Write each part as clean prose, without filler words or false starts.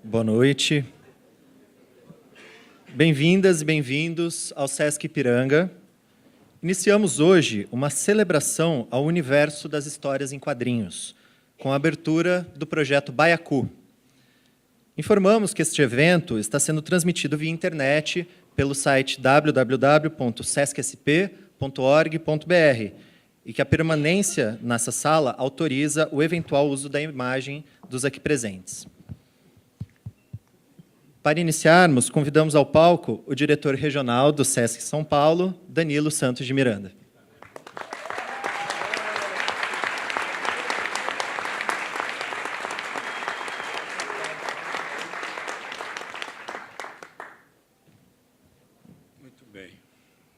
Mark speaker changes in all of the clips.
Speaker 1: Boa noite. Bem-vindas e bem-vindos ao Sesc Ipiranga. Iniciamos hoje uma celebração ao universo das histórias em quadrinhos, com a abertura do projeto Baiacu. Informamos que este evento está sendo transmitido via internet pelo site www.sescsp.org.br e que a permanência nessa sala autoriza o eventual uso da imagem dos aqui presentes. Para iniciarmos, convidamos ao palco o diretor regional do Sesc São Paulo, Danilo Santos de Miranda.
Speaker 2: Muito bem.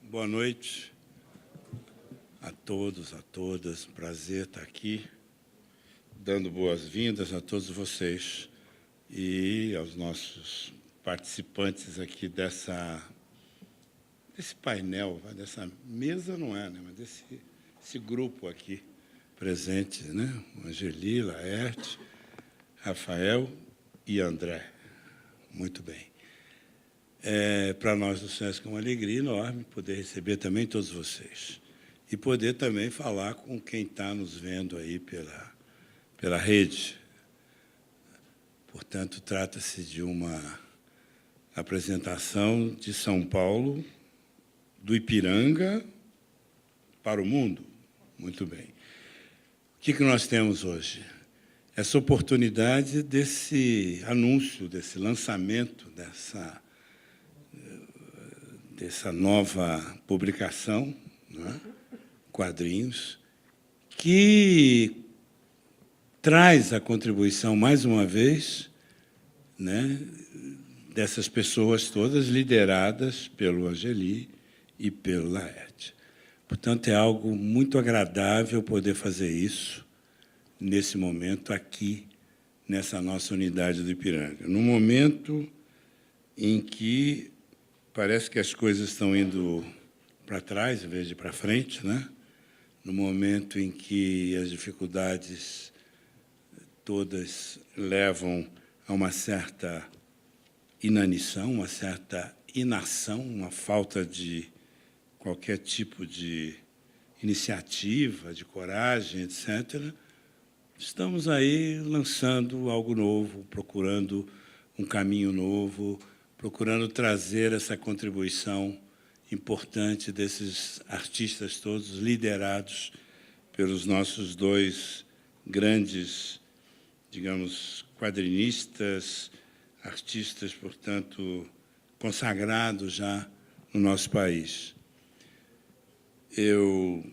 Speaker 2: Boa noite a todos, a todas. Prazer estar aqui, dando boas-vindas a todos vocês e aos nossos participantes aqui desse painel, dessa mesa não é, né, mas desse grupo aqui presente, né? Angeli, Laerte, Rafael e André. Muito bem. Para nós do Sesc é uma alegria enorme poder receber também todos vocês e poder também falar com quem está nos vendo aí pela rede. Portanto, trata-se de uma apresentação de São Paulo, do Ipiranga para o mundo. Muito bem. O que nós temos hoje? Essa oportunidade desse anúncio, desse lançamento, dessa nova publicação, né? Quadrinhos, que traz a contribuição, mais uma vez, né, dessas pessoas todas lideradas pelo Angeli e pelo Laerte. Portanto, é algo muito agradável poder fazer isso nesse momento aqui, nessa nossa unidade do Ipiranga. No momento em que parece que as coisas estão indo para trás, em vez de para frente, né? No momento em que as dificuldades todas levam a uma certa inanição, uma certa inação, uma falta de qualquer tipo de iniciativa, de coragem, etc., estamos aí lançando algo novo, procurando um caminho novo, procurando trazer essa contribuição importante desses artistas todos, liderados pelos nossos dois grandes, digamos, quadrinistas, artistas, portanto, consagrados já no nosso país. Eu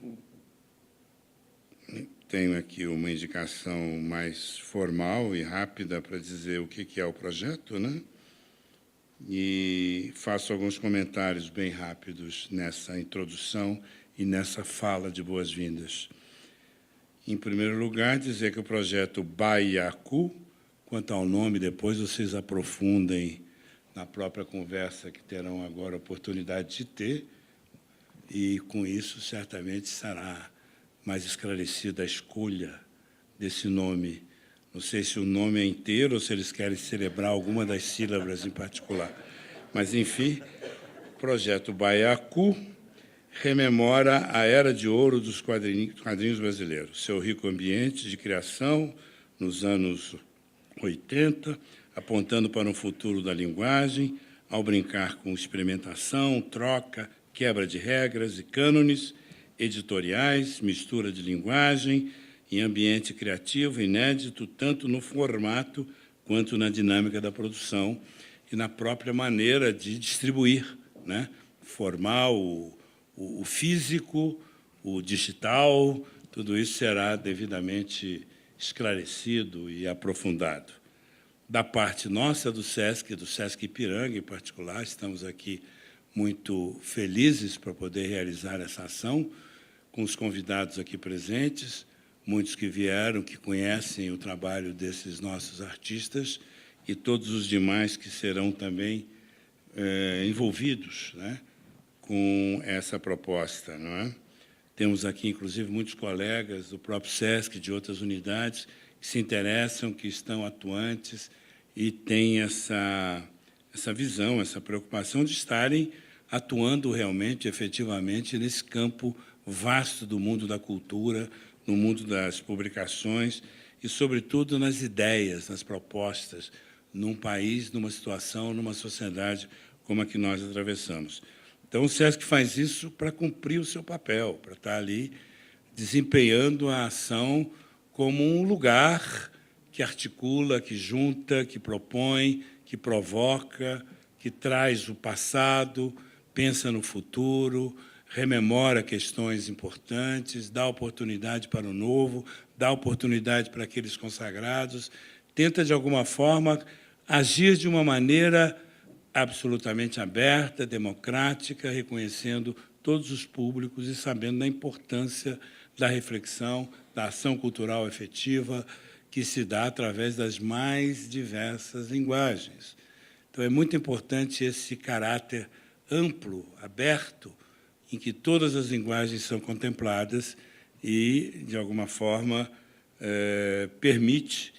Speaker 2: tenho aqui uma indicação mais formal e rápida para dizer o que é o projeto, né? E faço alguns comentários bem rápidos nessa introdução e nessa fala de boas-vindas. Em primeiro lugar, dizer que o projeto Baiacu, quanto ao nome, depois vocês aprofundem na própria conversa que terão agora a oportunidade de ter, e, com isso, certamente será mais esclarecida a escolha desse nome. Não sei se o nome é inteiro ou se eles querem celebrar alguma das sílabas em particular. Mas, enfim, o projeto Baiacu rememora a era de ouro dos quadrinhos brasileiros, seu rico ambiente de criação nos anos 80, apontando para um futuro da linguagem, ao brincar com experimentação, troca, quebra de regras e cânones editoriais, mistura de linguagem em ambiente criativo, inédito, tanto no formato quanto na dinâmica da produção e na própria maneira de distribuir, né? Formar o físico, o digital, tudo isso será devidamente esclarecido e aprofundado. Da parte nossa do Sesc Ipiranga em particular, estamos aqui muito felizes para poder realizar essa ação com os convidados aqui presentes, muitos que vieram, que conhecem o trabalho desses nossos artistas e todos os demais que serão também envolvidos, né, com essa proposta, não é? Temos aqui, inclusive, muitos colegas do próprio Sesc, de outras unidades, que se interessam, que estão atuantes, e têm essa visão, essa preocupação de estarem atuando realmente, efetivamente, nesse campo vasto do mundo da cultura, no mundo das publicações e, sobretudo, nas ideias, nas propostas, num país, numa situação, numa sociedade como a que nós atravessamos. Então, o SESC faz isso para cumprir o seu papel, para estar ali desempenhando a ação como um lugar que articula, que junta, que propõe, que provoca, que traz o passado, pensa no futuro, rememora questões importantes, dá oportunidade para o novo, dá oportunidade para aqueles consagrados, tenta, de alguma forma, agir de uma maneira absolutamente aberta, democrática, reconhecendo todos os públicos e sabendo da importância da reflexão, da ação cultural efetiva, que se dá através das mais diversas linguagens. Então, é muito importante esse caráter amplo, aberto, em que todas as linguagens são contempladas e, de alguma forma, permite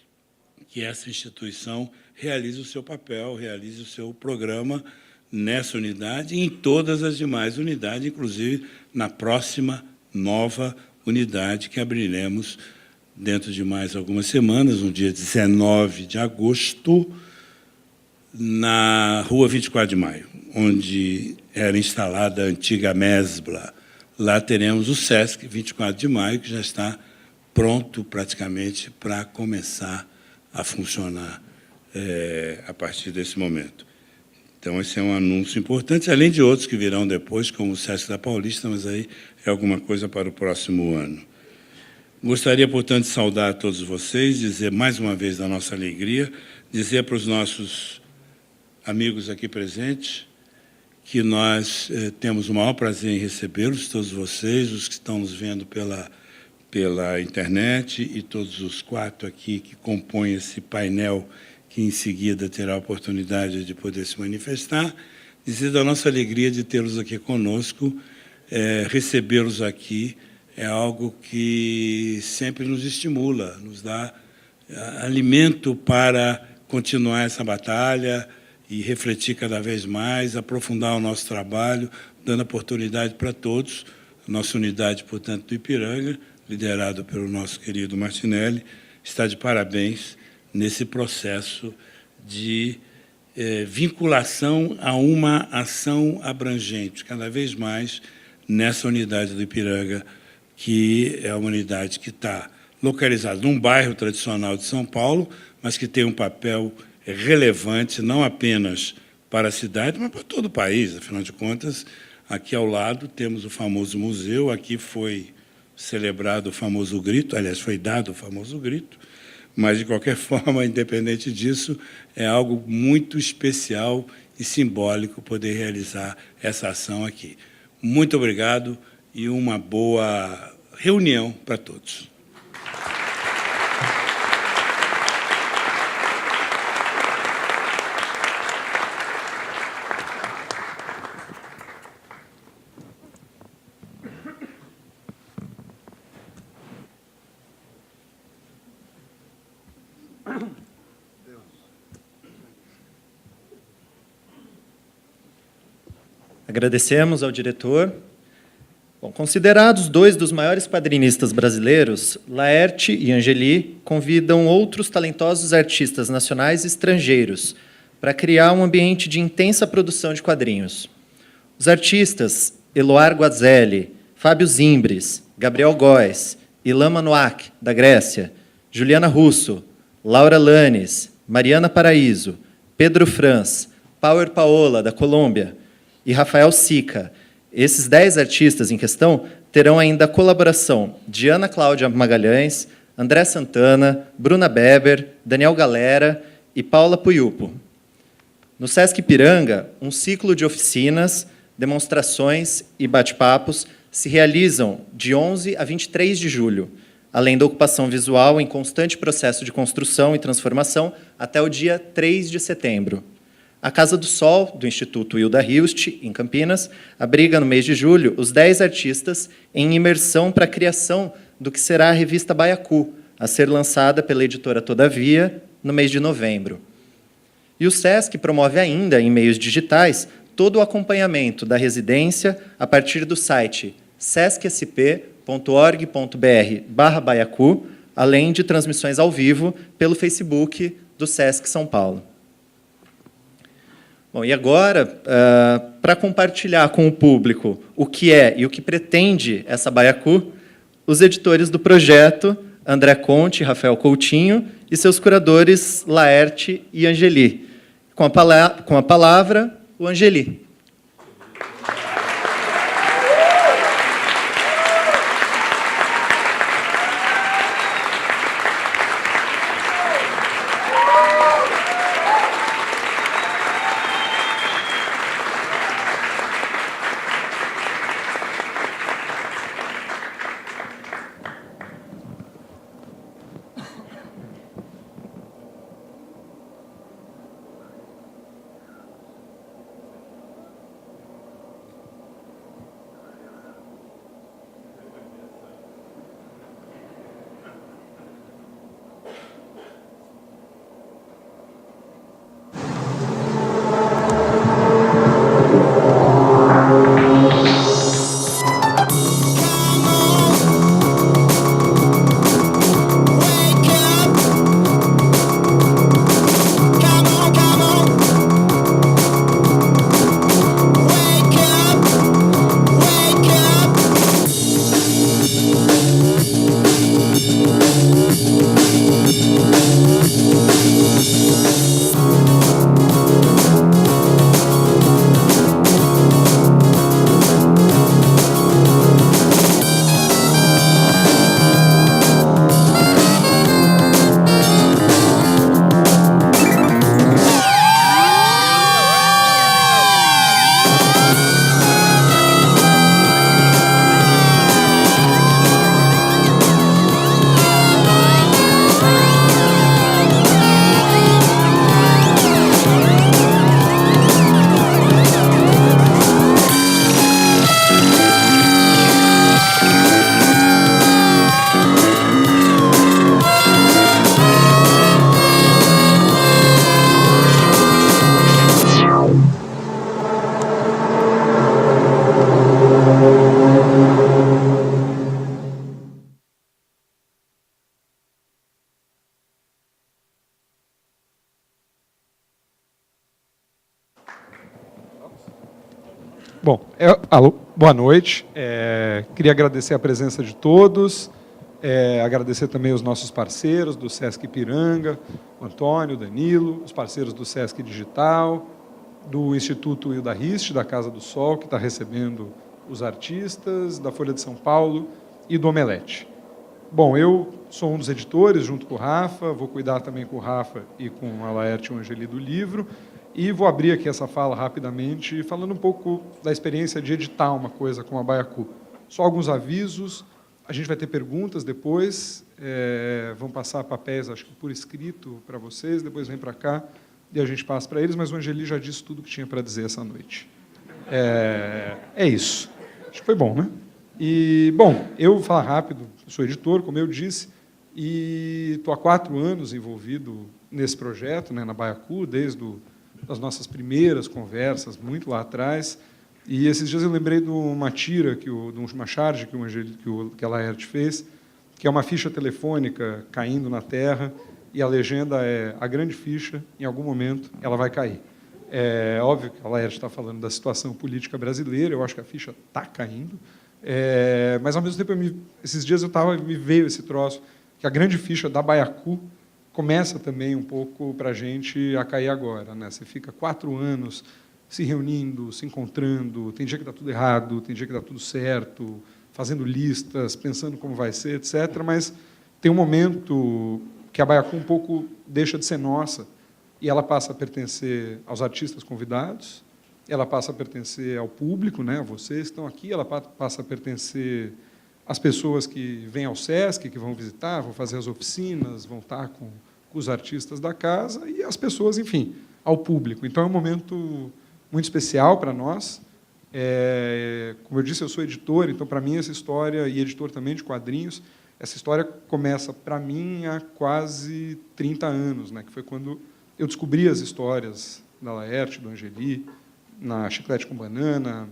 Speaker 2: que essa instituição realize o seu papel, realize o seu programa nessa unidade e em todas as demais unidades, inclusive na próxima nova unidade que abriremos dentro de mais algumas semanas, no dia 19 de agosto, na Rua 24 de Maio, onde era instalada a antiga Mesbla. Lá teremos o SESC 24 de Maio, que já está pronto praticamente para começar a funcionar a partir desse momento. Então, esse é um anúncio importante, além de outros que virão depois, como o SESC da Paulista, mas aí é alguma coisa para o próximo ano. Gostaria, portanto, de saudar a todos vocês, dizer mais uma vez da nossa alegria, dizer para os nossos amigos aqui presentes que nós temos o maior prazer em recebê-los, todos vocês, os que estão nos vendo pela internet e todos os 4 aqui que compõem esse painel que, em seguida, terá a oportunidade de poder se manifestar, dizer da nossa alegria de tê-los aqui conosco, recebê-los aqui é algo que sempre nos estimula, nos dá alimento para continuar essa batalha e refletir cada vez mais, aprofundar o nosso trabalho, dando oportunidade para todos. A nossa unidade, portanto, do Ipiranga, liderado pelo nosso querido Martinelli, está de parabéns nesse processo de vinculação a uma ação abrangente, cada vez mais nessa unidade do Ipiranga, que é uma unidade que está localizada num bairro tradicional de São Paulo, mas que tem um papel relevante, não apenas para a cidade, mas para todo o país. Afinal de contas, aqui ao lado temos o famoso museu, aqui foi celebrado o famoso grito, aliás, foi dado o famoso grito, mas, de qualquer forma, independente disso, é algo muito especial e simbólico poder realizar essa ação aqui. Muito obrigado e uma boa reunião para todos.
Speaker 1: Agradecemos ao diretor. Bom, considerados 2 dos maiores quadrinistas brasileiros, Laerte e Angeli convidam outros talentosos artistas nacionais e estrangeiros para criar um ambiente de intensa produção de quadrinhos. Os artistas Eloar Guazelli, Fábio Zimbres, Gabriel Góes, Ilan Manuak, da Grécia, Juliana Russo, Laura Lanes, Mariana Paraíso, Pedro Franz, Power Paola, da Colômbia, e Rafael Sica. Esses 10 artistas em questão terão ainda a colaboração de Ana Cláudia Magalhães, André Santana, Bruna Beber, Daniel Galera e Paula Puyupo. No SESC Ipiranga, um ciclo de oficinas, demonstrações e bate-papos se realizam de 11 a 23 de julho, além da ocupação visual em constante processo de construção e transformação até o dia 3 de setembro. A Casa do Sol, do Instituto Hilda Hilst, em Campinas, abriga no mês de julho os 10 artistas em imersão para a criação do que será a revista Baiacu, a ser lançada pela editora Todavia no mês de novembro. E o SESC promove ainda, em meios digitais, todo o acompanhamento da residência a partir do site sescsp.org.br/baiacu, além de transmissões ao vivo pelo Facebook do SESC São Paulo. Bom, e agora, para compartilhar com o público o que é e o que pretende essa Baiacu, os editores do projeto, André Conte e Rafael Coutinho, e seus curadores, Laerte e Angeli. Com a palavra, o Angeli.
Speaker 3: Bom, alô, boa noite. Queria agradecer a presença de todos, agradecer também os nossos parceiros do Sesc Ipiranga, o Antônio, o Danilo, os parceiros do Sesc Digital, do Instituto Hilda Rist, da Casa do Sol, que está recebendo os artistas, da Folha de São Paulo e do Omelete. Bom, eu sou um dos editores, junto com o Rafa, vou cuidar também com o Rafa e com a Laerte e o Angeli do livro, e vou abrir aqui essa fala rapidamente, falando um pouco da experiência de editar uma coisa como a Baiacu. Só alguns avisos, a gente vai ter perguntas depois, vão passar papéis, acho que por escrito, para vocês, depois vem para cá e a gente passa para eles, mas o Angeli já disse tudo o que tinha para dizer essa noite. É isso. Acho que foi bom, né? E, bom, eu vou falar rápido, sou editor, como eu disse, e estou há 4 anos envolvido nesse projeto, né, na Baiacu, desde as nossas primeiras conversas, muito lá atrás. E esses dias eu lembrei de uma tira, de uma charge que a Laerte fez, que é uma ficha telefônica caindo na terra, e a legenda é: a grande ficha, em algum momento, ela vai cair. É óbvio que a Laerte está falando da situação política brasileira, eu acho que a ficha está caindo, mas, ao mesmo tempo, esses dias me veio esse troço, que a grande ficha da Baiacu começa também um pouco para a gente a cair agora, né? Você fica 4 anos se reunindo, se encontrando, tem dia que está tudo errado, tem dia que está tudo certo, fazendo listas, pensando como vai ser, etc. Mas tem um momento que a Baiacu um pouco deixa de ser nossa e ela passa a pertencer aos artistas convidados, ela passa a pertencer ao público, né, a vocês que estão aqui, ela passa a pertencer às pessoas que vêm ao Sesc, que vão visitar, vão fazer as oficinas, vão estar com os artistas da casa e as pessoas, enfim, ao público. Então, é um momento muito especial para nós. Como eu disse, eu sou editor, então, para mim, essa história, e editor também de quadrinhos, essa história começa, para mim, há quase 30 anos, né, que foi quando eu descobri as histórias da Laerte, do Angeli, na Chiclete com Banana,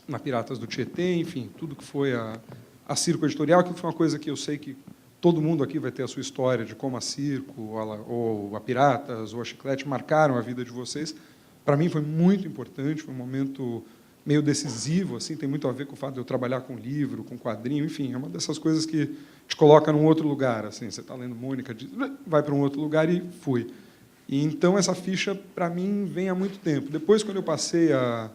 Speaker 3: na Piratas do Tietê, enfim, tudo que foi a Circo Editorial, que foi uma coisa que eu sei que todo mundo aqui vai ter a sua história de como a Circo, ou a Piratas, ou a Chiclete marcaram a vida de vocês. Para mim foi muito importante, foi um momento meio decisivo, assim, tem muito a ver com o fato de eu trabalhar com livro, com quadrinho, enfim, é uma dessas coisas que te coloca num outro lugar, assim, você está lendo Mônica, vai para um outro lugar e fui. E, então, essa ficha, para mim, vem há muito tempo. Depois, quando eu passei a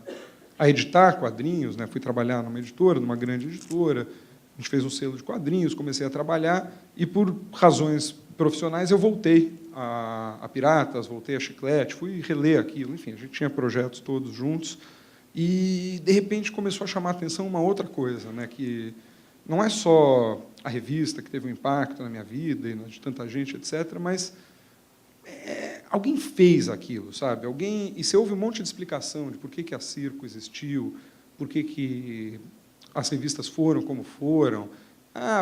Speaker 3: editar quadrinhos, né, fui trabalhar numa editora, numa grande editora, a gente fez um selo de quadrinhos, comecei a trabalhar, e, por razões profissionais, eu voltei a Piratas, voltei a Chiclete, fui reler aquilo, enfim, a gente tinha projetos todos juntos, e, de repente, começou a chamar a atenção uma outra coisa, né, que não é só a revista que teve um impacto na minha vida e na de tanta gente, etc., mas alguém fez aquilo, sabe? E você ouve um monte de explicação de por que a Circo existiu, por que as revistas foram como foram.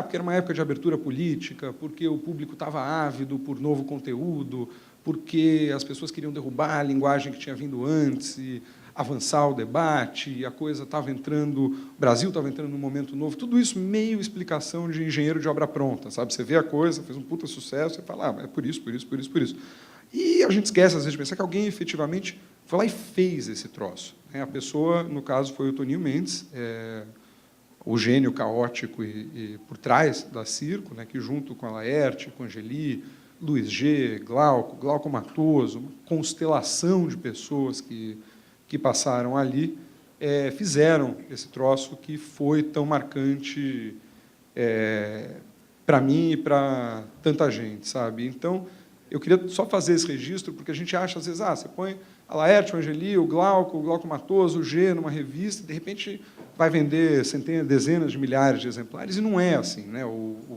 Speaker 3: Porque era uma época de abertura política, porque o público estava ávido por novo conteúdo, porque as pessoas queriam derrubar a linguagem que tinha vindo antes e avançar o debate, e a coisa estava entrando, o Brasil estava entrando num momento novo. Tudo isso meio explicação de engenheiro de obra pronta, sabe? Você vê a coisa, fez um puta sucesso, você fala, é por isso, por isso, por isso, por isso. E a gente esquece, às vezes, de pensar que alguém, efetivamente, foi lá e fez esse troço. A pessoa, no caso, foi o Toninho Mendes, o gênio caótico e por trás da Circo, né, que, junto com a Laerte, com a Angeli, Luiz G., Glauco Matoso, uma constelação de pessoas que passaram ali, fizeram esse troço que foi tão marcante para mim e para tanta gente, sabe? Então, eu queria só fazer esse registro, porque a gente acha, às vezes, você põe a Laerte, o Angeli, o Glauco Matoso, o G numa revista, de repente vai vender centenas, dezenas de milhares de exemplares, e não é assim, né?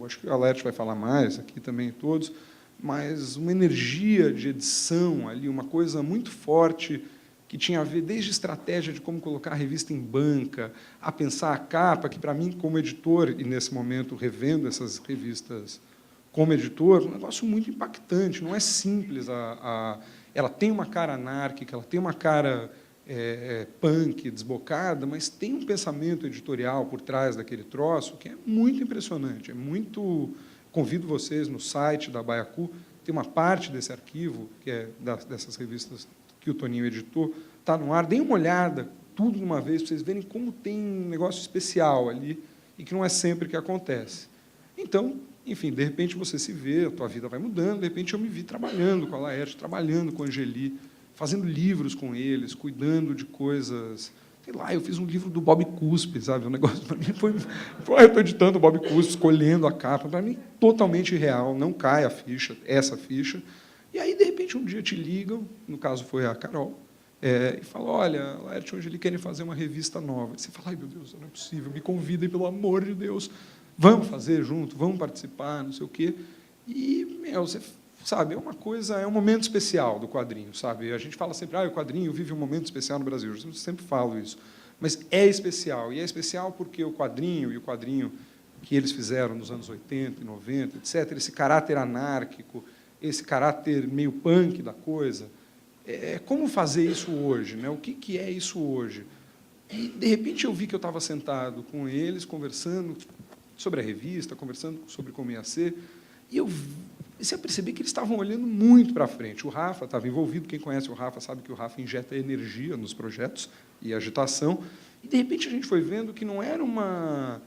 Speaker 3: Acho que a Laerte vai falar mais aqui também, todos, mas uma energia de edição ali, uma coisa muito forte, que tinha a ver desde estratégia de como colocar a revista em banca, a pensar a capa, que, para mim, como editor, e nesse momento revendo essas revistas como editor, um negócio muito impactante, não é simples. Ela tem uma cara anárquica, ela tem uma cara punk, desbocada, mas tem um pensamento editorial por trás daquele troço que é muito impressionante, Convido vocês no site da Baiacu, tem uma parte desse arquivo, que é dessas revistas que o Toninho editou, está no ar, deem uma olhada, tudo de uma vez, para vocês verem como tem um negócio especial ali, e que não é sempre que acontece. Então, enfim, de repente você se vê, a tua vida vai mudando, de repente eu me vi trabalhando com a Laerte, trabalhando com a Angeli, fazendo livros com eles, cuidando de coisas. Sei lá, eu fiz um livro do Bob Cuspe, sabe? Um negócio para mim foi eu estou editando o Bob Cuspe, escolhendo a capa, para mim totalmente irreal, não cai a ficha, essa ficha. E aí, de repente, um dia te ligam, no caso foi a Carol, e falam, olha, a Laerte e o Angeli querem fazer uma revista nova. E você fala, ai, meu Deus, não é possível, me convidem, pelo amor de Deus, vamos fazer junto, vamos participar, não sei o quê. E, você sabe, é um momento especial do quadrinho, sabe? A gente fala sempre, o quadrinho vive um momento especial no Brasil, eu sempre falo isso. Mas é especial, e é especial porque o quadrinho que eles fizeram nos anos 80 e 90, etc., esse caráter anárquico, esse caráter meio punk da coisa, como fazer isso hoje, né? O que é isso hoje? E, de repente, eu vi que eu estava sentado com eles, conversando sobre a revista, conversando sobre como ia ser, e eu comecei a perceber que eles estavam olhando muito para frente. O Rafa estava envolvido, quem conhece o Rafa sabe que o Rafa injeta energia nos projetos e agitação, e, de repente, a gente foi vendo que não era uma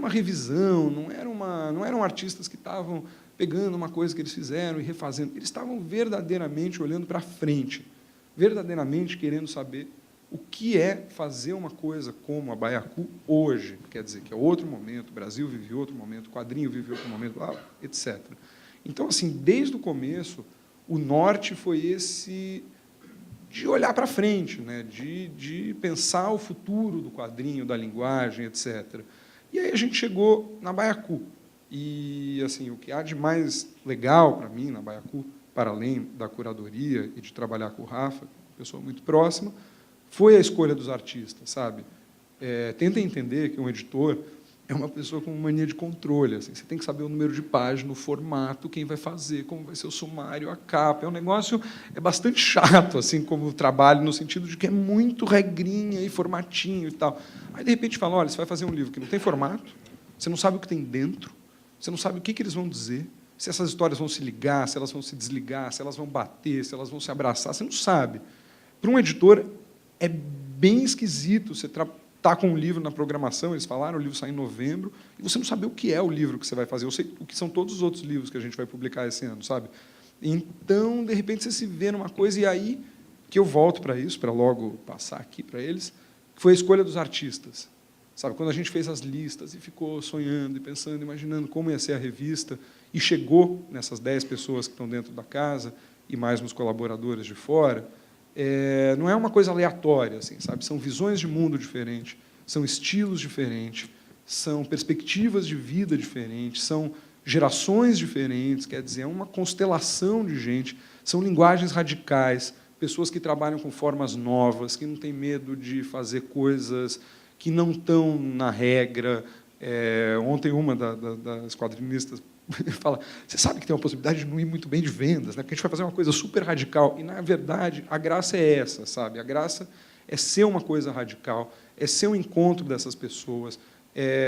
Speaker 3: revisão, não eram artistas que estavam pegando uma coisa que eles fizeram e refazendo. Eles estavam verdadeiramente olhando para frente, verdadeiramente querendo saber o que é fazer uma coisa como a Baiacu hoje. Quer dizer, que é outro momento, o Brasil vive outro momento, o quadrinho vive outro momento, etc. Então, assim, desde o começo, o norte foi esse de olhar para frente, né? de pensar o futuro do quadrinho, da linguagem, etc. E aí a gente chegou na Baiacu. E, assim, o que há de mais legal para mim na Baiacu, para além da curadoria e de trabalhar com o Rafa, uma pessoa muito próxima, foi a escolha dos artistas, sabe? Tenta entender que um editor é uma pessoa com mania de controle. Assim. Você tem que saber o número de página, o formato, quem vai fazer, como vai ser o sumário, a capa. É um negócio bastante chato, assim, como trabalho, no sentido de que é muito regrinha e formatinho e tal. Aí, de repente, fala, olha, você vai fazer um livro que não tem formato, você não sabe o que tem dentro, você não sabe o que eles vão dizer, se essas histórias vão se ligar, se elas vão se desligar, se elas vão bater, se elas vão se abraçar, você não sabe. Para um editor, é bem esquisito você está com um livro na programação, eles falaram, o livro sai em novembro, e você não sabe o que é o livro que você vai fazer. Eu sei o que são todos os outros livros que a gente vai publicar esse ano, sabe? Então, de repente, você se vê numa coisa, e aí que eu volto para isso, para logo passar aqui para eles, que foi a escolha dos artistas. Sabe, quando a gente fez as listas e ficou sonhando e pensando, imaginando como ia ser a revista, e chegou nessas 10 pessoas que estão dentro da casa, e mais nos colaboradores de fora, não é uma coisa aleatória, assim, sabe? São visões de mundo diferentes, são estilos diferentes, são perspectivas de vida diferentes, são gerações diferentes, quer dizer, é uma constelação de gente, são linguagens radicais, pessoas que trabalham com formas novas, que não têm medo de fazer coisas que não estão na regra. Ontem, uma das quadrinistas fala, você sabe que tem uma possibilidade de não ir muito bem de vendas, né? Porque a gente vai fazer uma coisa super radical. E, na verdade, a graça é essa, sabe? A graça é ser uma coisa radical, é ser um encontro dessas pessoas.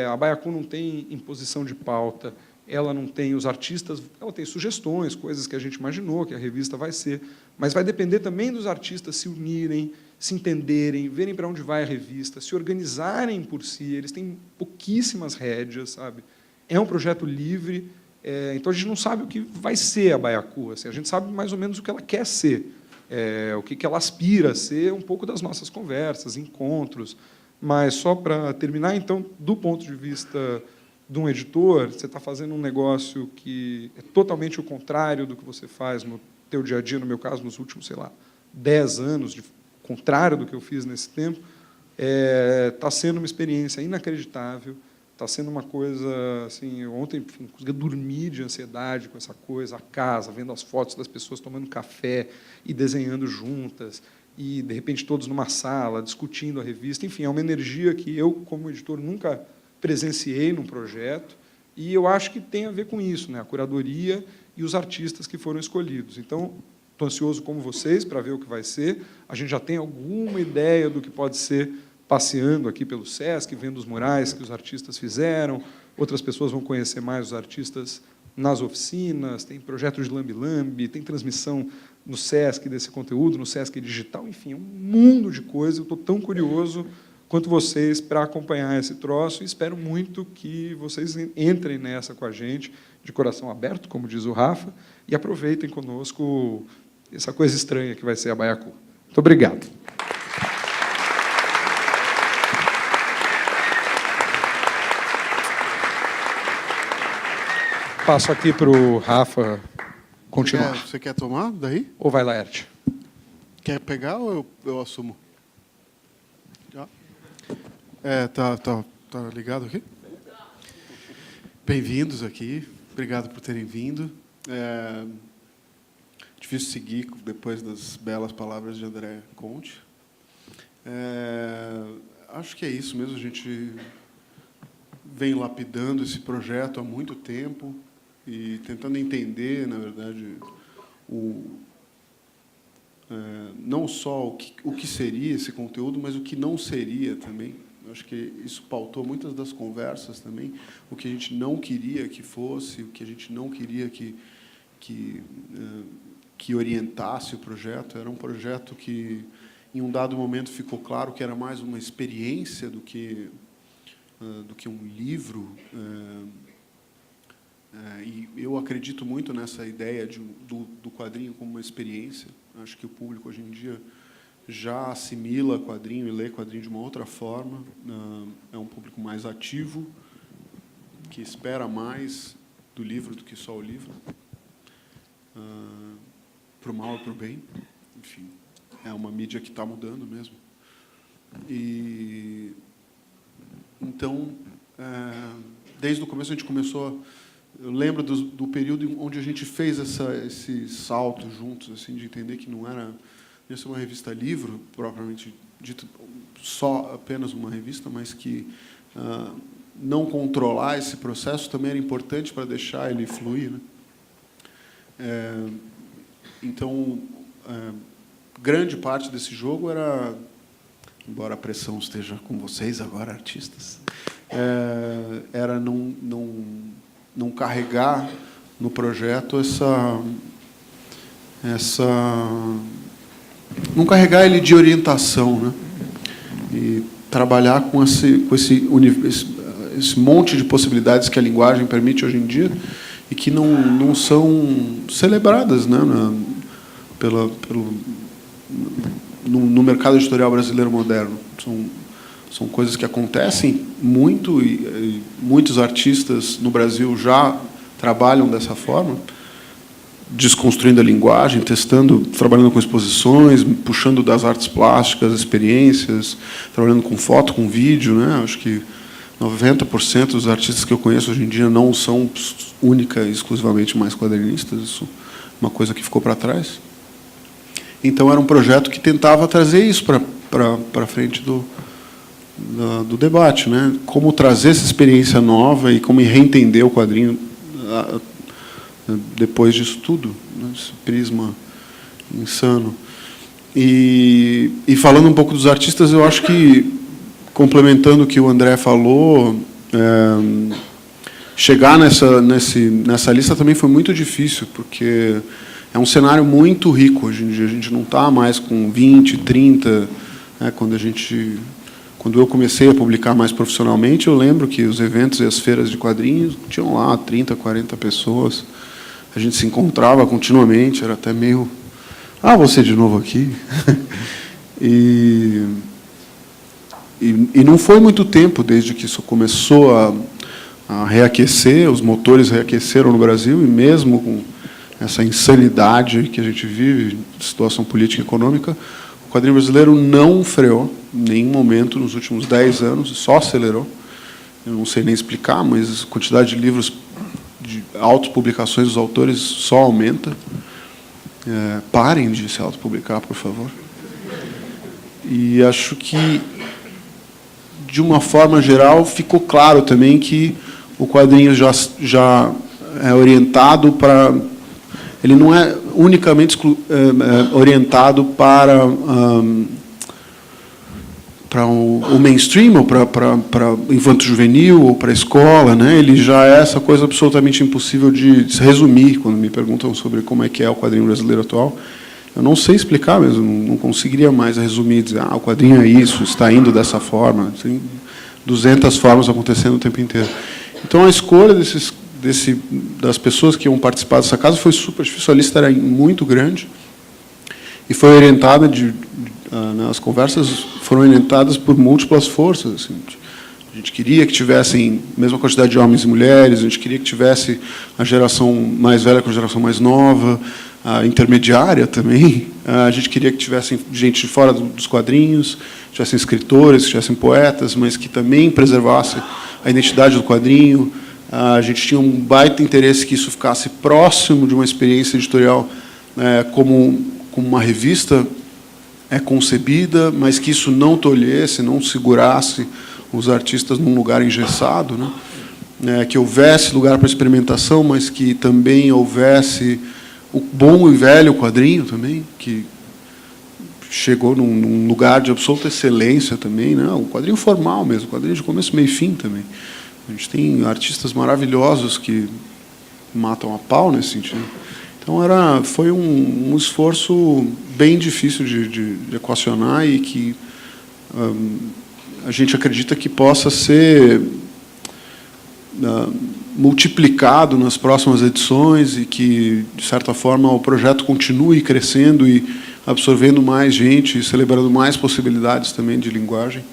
Speaker 3: A Baiacu não tem imposição de pauta, ela não tem os artistas, ela tem sugestões, coisas que a gente imaginou que a revista vai ser, mas vai depender também dos artistas se unirem, se entenderem, verem para onde vai a revista, se organizarem por si. Eles têm pouquíssimas rédeas, sabe? É um projeto livre. Então, a gente não sabe o que vai ser a Baiacu. Assim, a gente sabe mais ou menos o que ela quer ser, o que ela aspira a ser, um pouco das nossas conversas, encontros. Mas, só para terminar, então, do ponto de vista de um editor, você está fazendo um negócio que é totalmente o contrário do que você faz no teu dia a dia, no meu caso, nos últimos, sei lá, 10 anos, contrário do que eu fiz nesse tempo. Está sendo uma experiência inacreditável. Está sendo uma coisa, assim, ontem, enfim, consegui dormir de ansiedade com essa coisa, a casa, vendo as fotos das pessoas tomando café e desenhando juntas, e, de repente, todos numa sala, discutindo a revista. Enfim, é uma energia que eu, como editor, nunca presenciei num projeto, e eu acho que tem a ver com isso, né? A curadoria e os artistas que foram escolhidos. Então, estou ansioso, como vocês, para ver o que vai ser. A gente já tem alguma ideia do que pode ser, passeando aqui pelo SESC, vendo os murais que os artistas fizeram. Outras pessoas vão conhecer mais os artistas nas oficinas, tem projeto de lambe-lambe, tem transmissão no SESC desse conteúdo, no SESC digital, enfim, um mundo de coisas. Eu estou tão curioso quanto vocês para acompanhar esse troço, e espero muito que vocês entrem nessa com a gente, de coração aberto, como diz o Rafa, e aproveitem conosco essa coisa estranha que vai ser a Baiacu. Muito obrigado. Passo aqui para o Rafa continuar.
Speaker 4: Você quer tomar daí?
Speaker 3: Ou vai, Laerte?
Speaker 4: Quer pegar ou eu assumo? Já? Tá ligado aqui? Bem-vindos aqui. Obrigado por terem vindo. Difícil seguir depois das belas palavras de André Conte. Acho que é isso mesmo. A gente vem lapidando esse projeto há muito tempo e tentando entender, na verdade, não só o que seria esse conteúdo, mas o que não seria também. Acho que isso pautou muitas das conversas também, o que a gente não queria que fosse, o que a gente não queria que orientasse o projeto. Era um projeto que, em um dado momento, ficou claro que era mais uma experiência do que um livro. E eu acredito muito nessa ideia do quadrinho como uma experiência. Acho que o público, hoje em dia, já assimila quadrinho e lê quadrinho de uma outra forma. É um público mais ativo, que espera mais do livro do que só o livro, para o mal e para o bem. Enfim, é uma mídia que está mudando mesmo. E então, desde o começo a gente começou. Eu lembro do período onde a gente fez esse salto juntos, assim, de entender que não ia ser uma revista livro propriamente dito, só apenas uma revista, mas que não controlar esse processo também era importante para deixar ele fluir, né? Então, grande parte desse jogo era, embora a pressão esteja com vocês agora, artistas, era não carregar no projeto não carregar ele de orientação, né? E trabalhar com esse monte de possibilidades que a linguagem permite hoje em dia e que não são celebradas, né, no mercado editorial brasileiro moderno. São coisas que acontecem muito e muitos artistas no Brasil já trabalham dessa forma, desconstruindo a linguagem, trabalhando com exposições, puxando das artes plásticas, experiências, trabalhando com foto, com vídeo, né? Acho que 90% dos artistas que eu conheço hoje em dia não são única e exclusivamente mais quadrinistas. Isso é uma coisa que ficou para trás. Então, era um projeto que tentava trazer isso para frente do debate, né? Como trazer essa experiência nova e como reentender o quadrinho depois disso tudo, né? Esse prisma insano. E falando um pouco dos artistas, eu acho que, complementando o que o André falou, chegar nessa lista também foi muito difícil, porque é um cenário muito rico hoje em dia. A gente não está mais com 20, 30. Né? Quando eu comecei a publicar mais profissionalmente, eu lembro que os eventos e as feiras de quadrinhos tinham lá 30, 40 pessoas. A gente se encontrava continuamente, era até meio... Ah, você de novo aqui? E não foi muito tempo desde que isso começou a reaquecer, os motores reaqueceram no Brasil, e mesmo com essa insanidade que a gente vive, situação política e econômica, o quadrinho brasileiro não freou em nenhum momento nos últimos 10 anos, só acelerou. Eu não sei nem explicar, mas a quantidade de livros, de autopublicações dos autores só aumenta. Parem de se autopublicar, por favor. E acho que, de uma forma geral, ficou claro também que o quadrinho já é orientado para... Ele não é unicamente orientado para o mainstream, ou para infanto-juvenil, ou para a escola, né? Ele já é essa coisa absolutamente impossível de se resumir. Quando me perguntam sobre como é que é o quadrinho brasileiro atual, eu não sei explicar mesmo, não conseguiria mais resumir e dizer, o quadrinho é isso, está indo dessa forma. Tem 200 formas acontecendo o tempo inteiro. Então, a escolha das pessoas que iam participar dessa casa foi super difícil. A lista era muito grande e foi orientada as conversas foram orientadas por múltiplas forças. Assim. A gente queria que tivessem a mesma quantidade de homens e mulheres, a gente queria que tivesse a geração mais velha com a geração mais nova, a intermediária também. A gente queria que tivessem gente de fora dos quadrinhos, tivessem escritores, tivessem poetas, mas que também preservasse a identidade do quadrinho. A gente tinha um baita interesse que isso ficasse próximo de uma experiência editorial como uma revista concebida, mas que isso não tolhesse, não segurasse os artistas num lugar engessado, né? Que houvesse lugar para experimentação, mas que também houvesse o bom e velho quadrinho também, que chegou num lugar de absoluta excelência também, né? O quadrinho formal mesmo, o quadrinho de começo, meio e fim também. A gente tem artistas maravilhosos que matam a pau nesse sentido. Então, foi um esforço bem difícil de equacionar e que a gente acredita que possa ser multiplicado nas próximas edições e que, de certa forma, o projeto continue crescendo e absorvendo mais gente e celebrando mais possibilidades também de linguagem.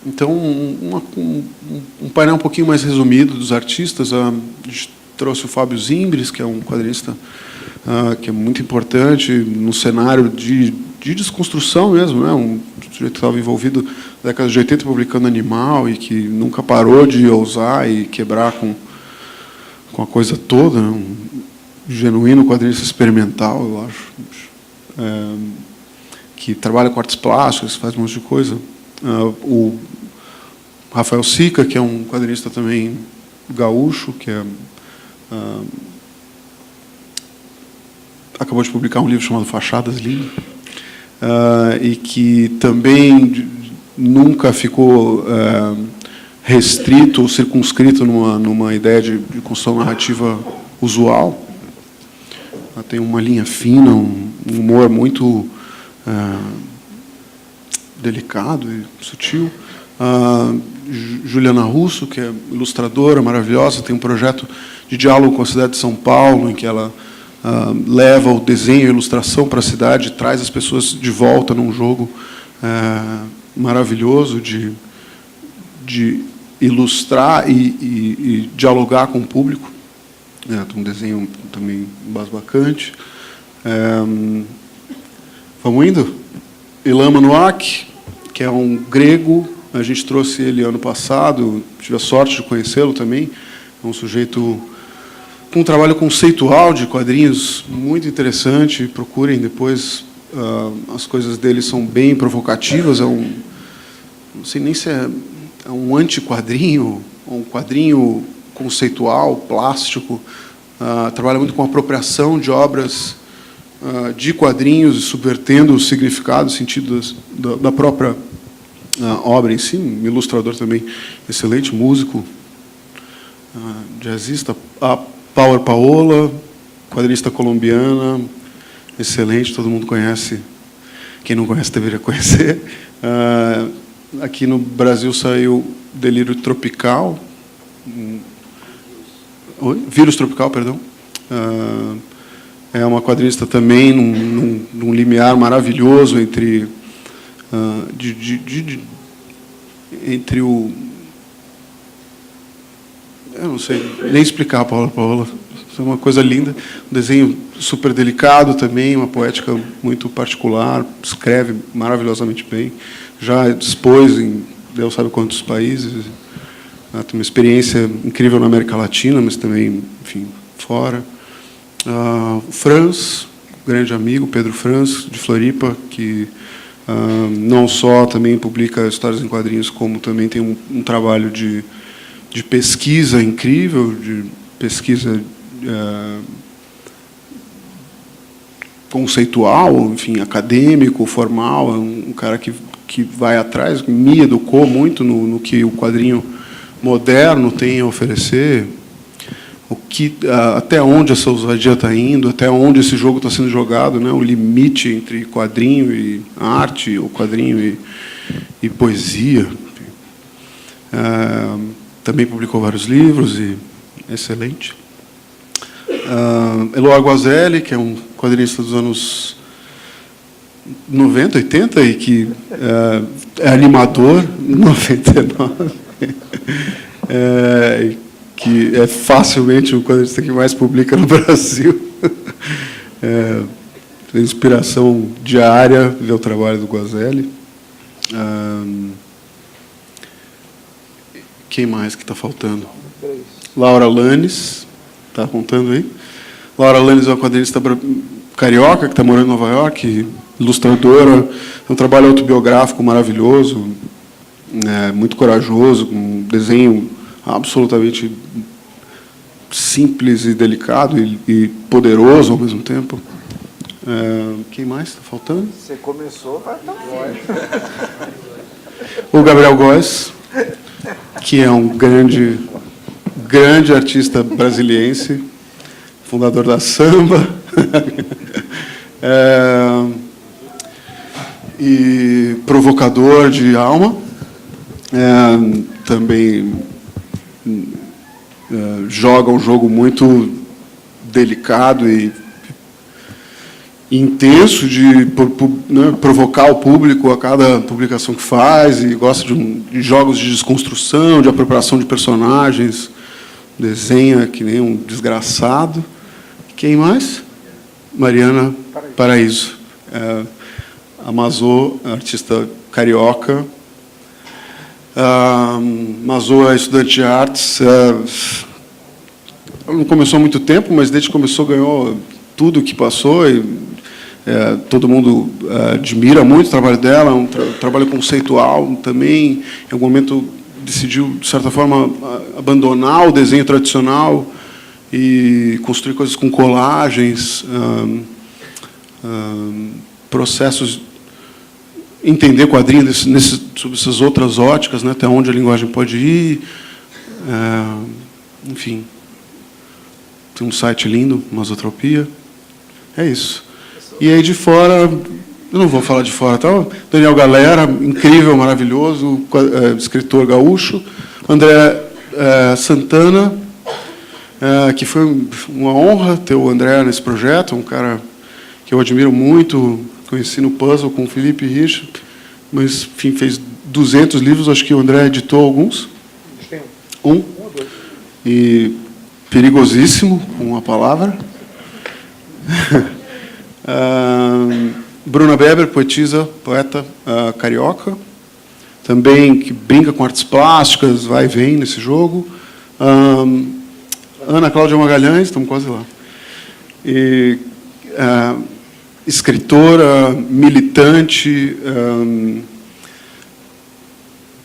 Speaker 4: Então, um painel um pouquinho mais resumido dos artistas. A gente trouxe o Fábio Zimbres, que é um quadrinista que é muito importante no cenário de desconstrução mesmo, né? Um sujeito que estava envolvido na década de 80 publicando Animal e que nunca parou de ousar e quebrar com a coisa toda, né? Um genuíno quadrinista experimental, eu acho, que trabalha com artes plásticas, faz um monte de coisa. Rafael Sica, que é um quadrinista também gaúcho, que acabou de publicar um livro chamado Fachadas Lindo, e que também nunca ficou restrito ou circunscrito numa ideia de construção narrativa usual. Ela tem uma linha fina, um humor muito delicado e sutil. Juliana Russo, que é ilustradora maravilhosa, tem um projeto de diálogo com a cidade de São Paulo, em que ela leva o desenho e a ilustração para a cidade, traz as pessoas de volta num jogo maravilhoso de ilustrar e dialogar com o público. Tem um desenho também embasbacante. Vamos indo? Ilan Manuak, que é um grego, a gente trouxe ele ano passado, tive a sorte de conhecê-lo também, é um sujeito com um trabalho conceitual de quadrinhos muito interessante, procurem depois, as coisas dele são bem provocativas, não sei nem se é um anti-quadrinho, um quadrinho conceitual, plástico, trabalha muito com apropriação de obras de quadrinhos e subvertendo o significado, o sentido da própria obra em si, um ilustrador também excelente, músico, jazzista. A Power Paola, quadrinista colombiana, excelente, todo mundo conhece, quem não conhece deveria conhecer. Aqui no Brasil saiu Delírio Tropical, Vírus Tropical, perdão. É uma quadrinista também num limiar maravilhoso entre entre o... Eu não sei nem explicar, Paola. Isso é uma coisa linda. Um desenho super delicado também, uma poética muito particular, escreve maravilhosamente bem. Já expôs em Deus sabe quantos países. Tem uma experiência incrível na América Latina, mas também, enfim, fora. Franz, grande amigo, Pedro Franz, de Floripa, que não só também publica histórias em quadrinhos, como também tem um trabalho de pesquisa incrível, de pesquisa conceitual, enfim, acadêmico, formal, um cara que vai atrás, me educou muito no que o quadrinho moderno tem a oferecer, até onde essa ousadia está indo, até onde esse jogo está sendo jogado, né? O limite entre quadrinho e arte, ou quadrinho e poesia. Também publicou vários livros, e excelente. Eloy Guazelli, que é um quadrinista dos anos 90, 80, e que é animador, 99, que é facilmente o quadrinista que mais publica no Brasil. Tem inspiração diária ver o trabalho do Guazelli. Quem mais que está faltando? Laura Lanes, está contando aí? Laura Lanes é uma quadrinista carioca que está morando em Nova York, ilustradora, um trabalho autobiográfico maravilhoso, muito corajoso, com um desenho absolutamente simples e delicado e poderoso ao mesmo tempo. Quem mais está faltando?
Speaker 5: Você começou, vai estar.
Speaker 4: O Gabriel Góes, que é um grande artista brasiliense, fundador da samba, e provocador de alma, também joga um jogo muito delicado e intenso de provocar o público a cada publicação que faz, e gosta de jogos de desconstrução, de apropriação de personagens, desenha que nem um desgraçado. Quem mais? Mariana Paraíso, a artista carioca. Mazô é estudante de artes, não começou há muito tempo, mas desde que começou ganhou tudo que passou, e todo mundo admira muito o trabalho dela, um trabalho conceitual também. Em algum momento decidiu, de certa forma, abandonar o desenho tradicional e construir coisas com colagens, processos, entender quadrinho sob essas outras óticas, né, até onde a linguagem pode ir. Enfim, tem um site lindo, Masotropia. É isso. E aí de fora, eu não vou falar de fora, tá? Daniel Galera, incrível, maravilhoso, escritor gaúcho. André Santana, que foi uma honra ter o André nesse projeto, um cara que eu admiro muito, conheci no Puzzle com o Felipe Rich, mas, enfim, fez 200 livros, acho que o André editou alguns. Um. E perigosíssimo, com a palavra. Bruna Weber, poetisa, poeta carioca, também que brinca com artes plásticas, vai e vem nesse jogo. Ana Cláudia Magalhães, estamos quase lá. E, escritora, militante,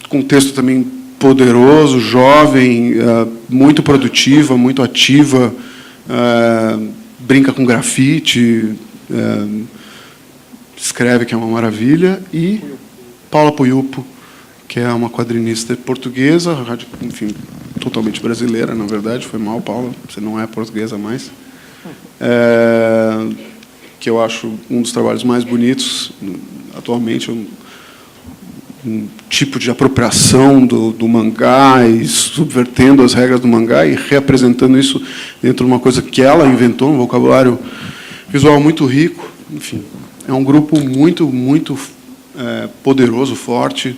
Speaker 4: com texto também poderoso, jovem, muito produtiva, muito ativa, brinca com grafite, escreve, que é uma maravilha, e Paula Puyupo, que é uma quadrinista portuguesa, enfim, totalmente brasileira, na verdade, foi mal, Paula, você não é portuguesa mais, que eu acho um dos trabalhos mais bonitos atualmente, um tipo de apropriação do mangá e subvertendo as regras do mangá e reapresentando isso dentro de uma coisa que ela inventou, um vocabulário visual muito rico. Enfim, é um grupo muito, muito poderoso, forte.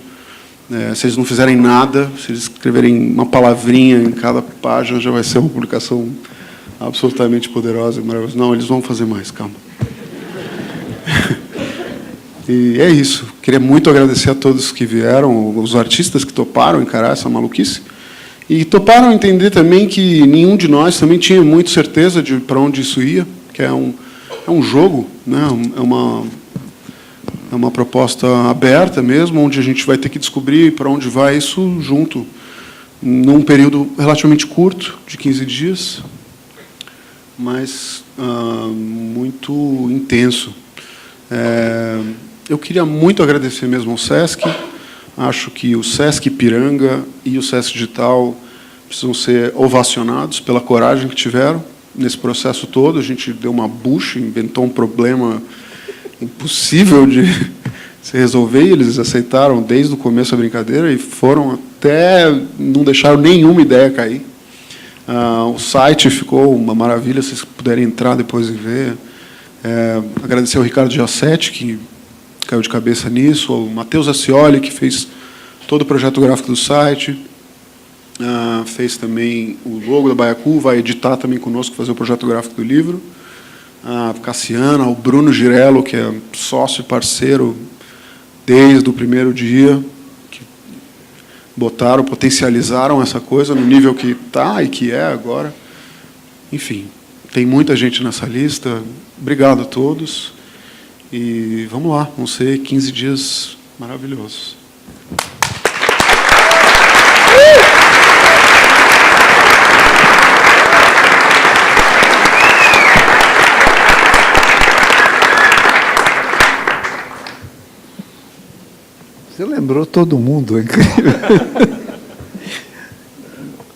Speaker 4: Se eles não fizerem nada, se eles escreverem uma palavrinha em cada página, já vai ser uma publicação absolutamente poderosa e maravilhosa. Não, eles vão fazer mais, calma. E é isso. Queria muito agradecer a todos que vieram, os artistas que toparam encarar essa maluquice. E toparam entender também que nenhum de nós também tinha muito certeza de para onde isso ia, que é um jogo, né? É uma proposta aberta mesmo, onde a gente vai ter que descobrir para onde vai isso junto, num período relativamente curto, de 15 dias, mas muito intenso. Eu queria muito agradecer mesmo ao SESC. Acho que o SESC Ipiranga e o SESC Digital precisam ser ovacionados pela coragem que tiveram nesse processo todo. A gente deu uma bucha, inventou um problema impossível de se resolver, e eles aceitaram desde o começo a brincadeira e foram até, não deixaram nenhuma ideia cair. O site ficou uma maravilha, se vocês puderem entrar depois e ver. Agradecer ao Ricardo Giassetti, que caiu de cabeça nisso, ao Matheus Ascioli, que fez todo o projeto gráfico do site, fez também o logo da Baiacu, vai editar também conosco, fazer o projeto gráfico do livro, a Cassiana, o Bruno Girello, que é sócio e parceiro desde o primeiro dia, que botaram, potencializaram essa coisa no nível que está e que é agora. Enfim, tem muita gente nessa lista. Obrigado a todos. E vamos lá, vão ser 15 dias maravilhosos.
Speaker 5: Você lembrou todo mundo, é incrível.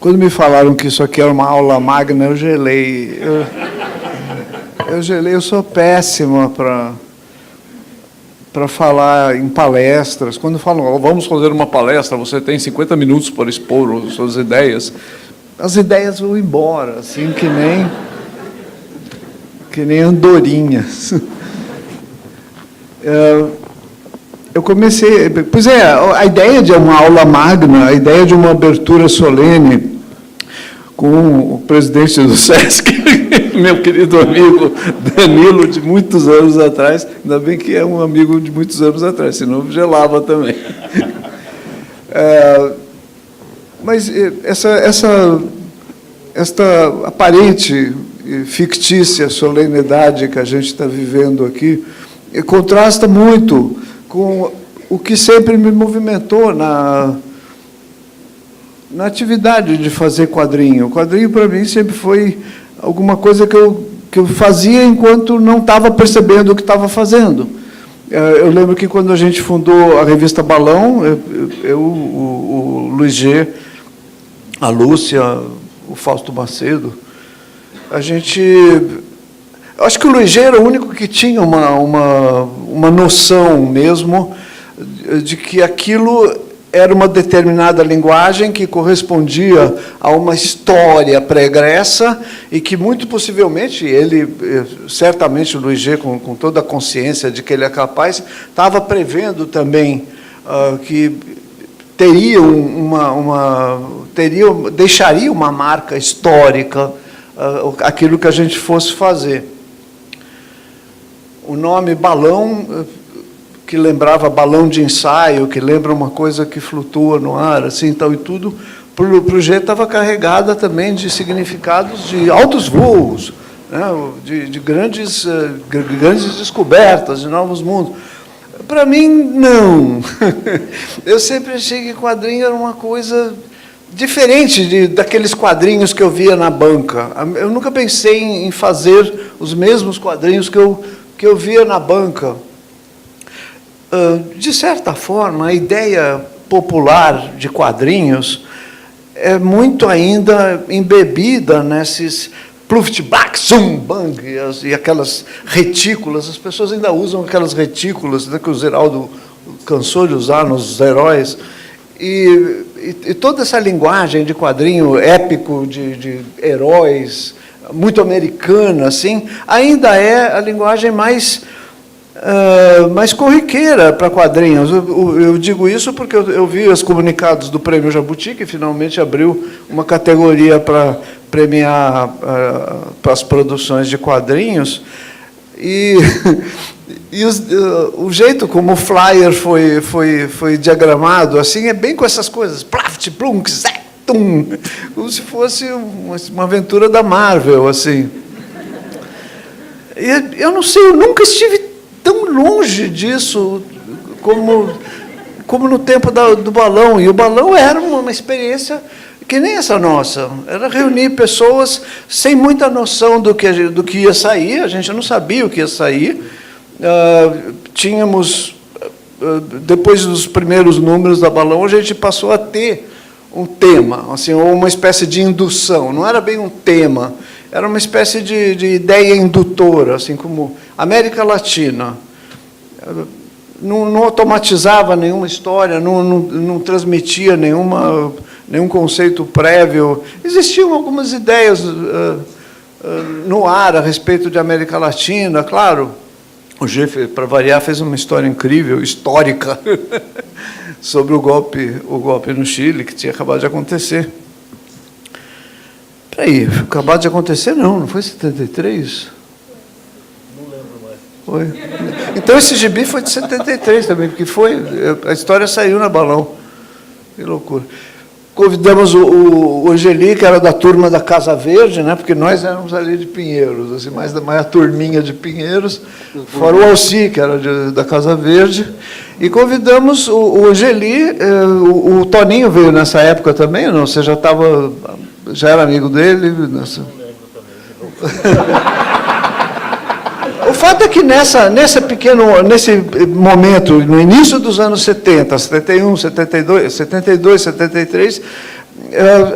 Speaker 5: Quando me falaram que isso aqui era uma aula magna, eu gelei. Eu sou péssima para falar em palestras. Quando falam, vamos fazer uma palestra, você tem 50 minutos para expor as suas ideias. As ideias vão embora, assim, que nem andorinhas. Eu comecei... Pois é, a ideia de uma aula magna, a ideia de uma abertura solene com o presidente do SESC, meu querido amigo Danilo, de muitos anos atrás, ainda bem que é um amigo de muitos anos atrás, senão gelava também. Mas esta aparente e fictícia solenidade que a gente está vivendo aqui contrasta muito com o que sempre me movimentou na atividade de fazer quadrinho. O quadrinho, para mim, sempre foi alguma coisa que eu fazia enquanto não estava percebendo o que estava fazendo. Eu lembro que, quando a gente fundou a revista Balão, o Luiz G., a Lúcia, o Fausto Macedo, a gente... Eu acho que o Luiz G. era o único que tinha uma noção mesmo de que aquilo era uma determinada linguagem que correspondia a uma história pregressa e que, muito possivelmente, ele, certamente o Luiz G., com toda a consciência de que ele é capaz, estava prevendo também que deixaria uma marca histórica aquilo que a gente fosse fazer. O nome Balão, que lembrava balão de ensaio, que lembra uma coisa que flutua no ar, assim, tal e tudo, para o G estava carregada também de significados de altos voos, né, de grandes descobertas, de novos mundos. Para mim, não. Eu sempre achei que quadrinho era uma coisa diferente daqueles quadrinhos que eu via na banca. Eu nunca pensei em fazer os mesmos quadrinhos que eu via na banca. De certa forma, a ideia popular de quadrinhos é muito ainda embebida nesses pluft-back, zum, bang, e aquelas retículas. As pessoas ainda usam aquelas retículas, né, que o Zeraldo cansou de usar nos heróis. E toda essa linguagem de quadrinho épico, de heróis, muito americana, assim, ainda é a linguagem mais corriqueira para quadrinhos. Eu digo isso porque eu vi os comunicados do Prêmio Jabuti, que finalmente abriu uma categoria para premiar para as produções de quadrinhos, e o jeito como o flyer foi diagramado assim é bem com essas coisas, plaft, plunk, zé, tum, como se fosse uma aventura da Marvel, assim. E eu não sei, eu nunca estive tão longe disso como no tempo do Balão. E o Balão era uma experiência que nem essa nossa. Era reunir pessoas sem muita noção do que ia sair. A gente não sabia o que ia sair. Tínhamos, depois dos primeiros números da Balão, a gente passou a ter um tema, assim, ou uma espécie de indução. Não era bem um tema, era uma espécie de ideia indutora, assim como América Latina. Não automatizava nenhuma história, não transmitia nenhum conceito prévio. Existiam algumas ideias no ar a respeito de América Latina, claro. O G, para variar, fez uma história incrível, histórica, sobre o golpe no Chile, que tinha acabado de acontecer. Espera aí, acabado de acontecer? Não foi 73?
Speaker 6: Não lembro mais.
Speaker 5: Foi. Então, esse gibi foi de 73 também, porque a história saiu na Balão. Que loucura. Convidamos o Angeli, que era da turma da Casa Verde, né, porque nós éramos ali de Pinheiros, assim, mais a turminha de Pinheiros, fora o Alci, que era da Casa Verde, e convidamos o Angeli, o Toninho veio nessa época também, não? Você já era amigo dele? Nessa... Não lembro também. O fato é que nesse momento, no início dos anos 70, 71, 72, 73,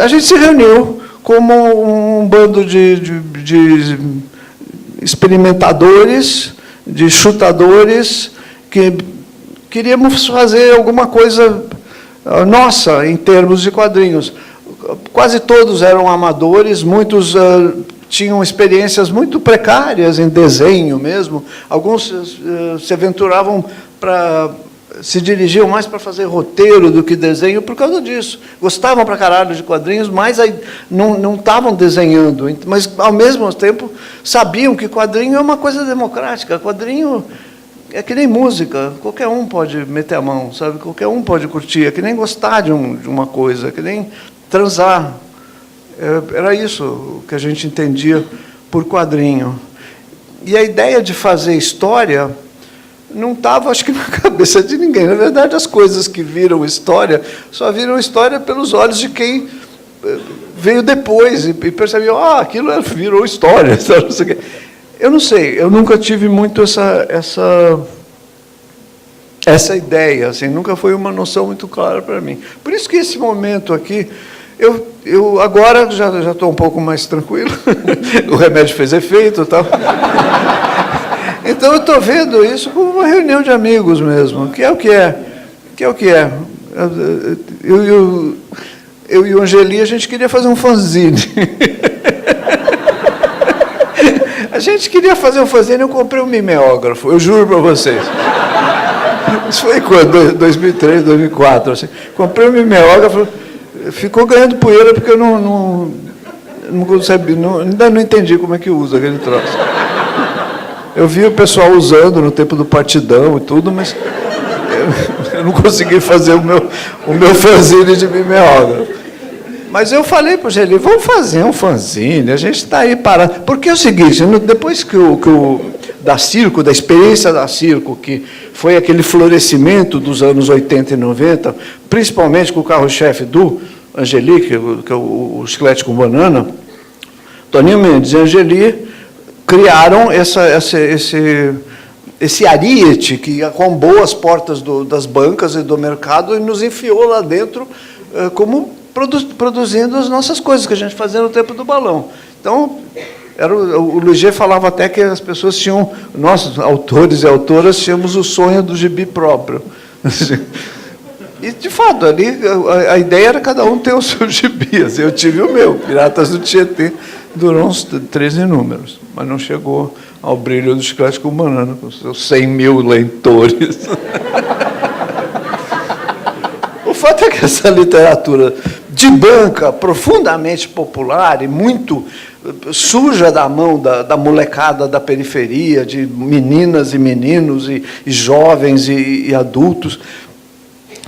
Speaker 5: a gente se reuniu como um bando de experimentadores, de chutadores, que queríamos fazer alguma coisa nossa em termos de quadrinhos. Quase todos eram amadores, muitos tinham experiências muito precárias em desenho mesmo. Alguns se aventuravam se dirigiam mais para fazer roteiro do que desenho por causa disso. Gostavam para caralho de quadrinhos, mas aí não estavam desenhando. Mas, ao mesmo tempo, sabiam que quadrinho é uma coisa democrática. Quadrinho é que nem música. Qualquer um pode meter a mão, sabe? Qualquer um pode curtir. É que nem gostar de uma coisa, é que nem transar. Era isso que a gente entendia por quadrinho. E a ideia de fazer história não estava, acho que, na cabeça de ninguém. Na verdade, as coisas que viram história só viram história pelos olhos de quem veio depois e percebeu, aquilo virou história. Eu não sei, eu nunca tive muito essa ideia, assim, nunca foi uma noção muito clara para mim. Por isso que esse momento aqui, eu agora já estou um pouco mais tranquilo, o remédio fez efeito e tal. Então, eu estou vendo isso como uma reunião de amigos mesmo, que é o que é. Eu e o Angeli, a gente queria fazer um fanzine. A gente queria fazer um fanzine, eu comprei um mimeógrafo, eu juro para vocês. Isso foi quando? 2003, 2004. Assim. Comprei um mimeógrafo, ficou ganhando poeira porque eu ainda não entendi como é que usa aquele troço. Eu vi o pessoal usando no tempo do Partidão e tudo, mas eu não consegui fazer o meu fanzine de mimeógrafo. Mas eu falei para o Angeli, vamos fazer um fanzine, a gente está aí parado. Porque é o seguinte, depois da experiência da Circo, que foi aquele florescimento dos anos 80 e 90, principalmente com o carro-chefe do Angeli, que é o Chiclete com Banana, Toninho Mendes e Angeli criaram esse ariete que arrombou as portas das bancas e do mercado e nos enfiou lá dentro como produzindo as nossas coisas que a gente fazia no tempo do balão. Então, o Luigier falava até que as pessoas tinham, nós, autores e autoras, tínhamos o sonho do gibi próprio. E, de fato, ali a ideia era cada um ter o seu gibi. Assim, eu tive o meu, Piratas do Tietê, durou uns 13 números, mas não chegou ao brilho do Chiclete com Banana, com seus 100 mil leitores. O fato é que essa literatura de banca, profundamente popular e muito suja da mão da molecada da periferia, de meninas e meninos, e jovens e adultos,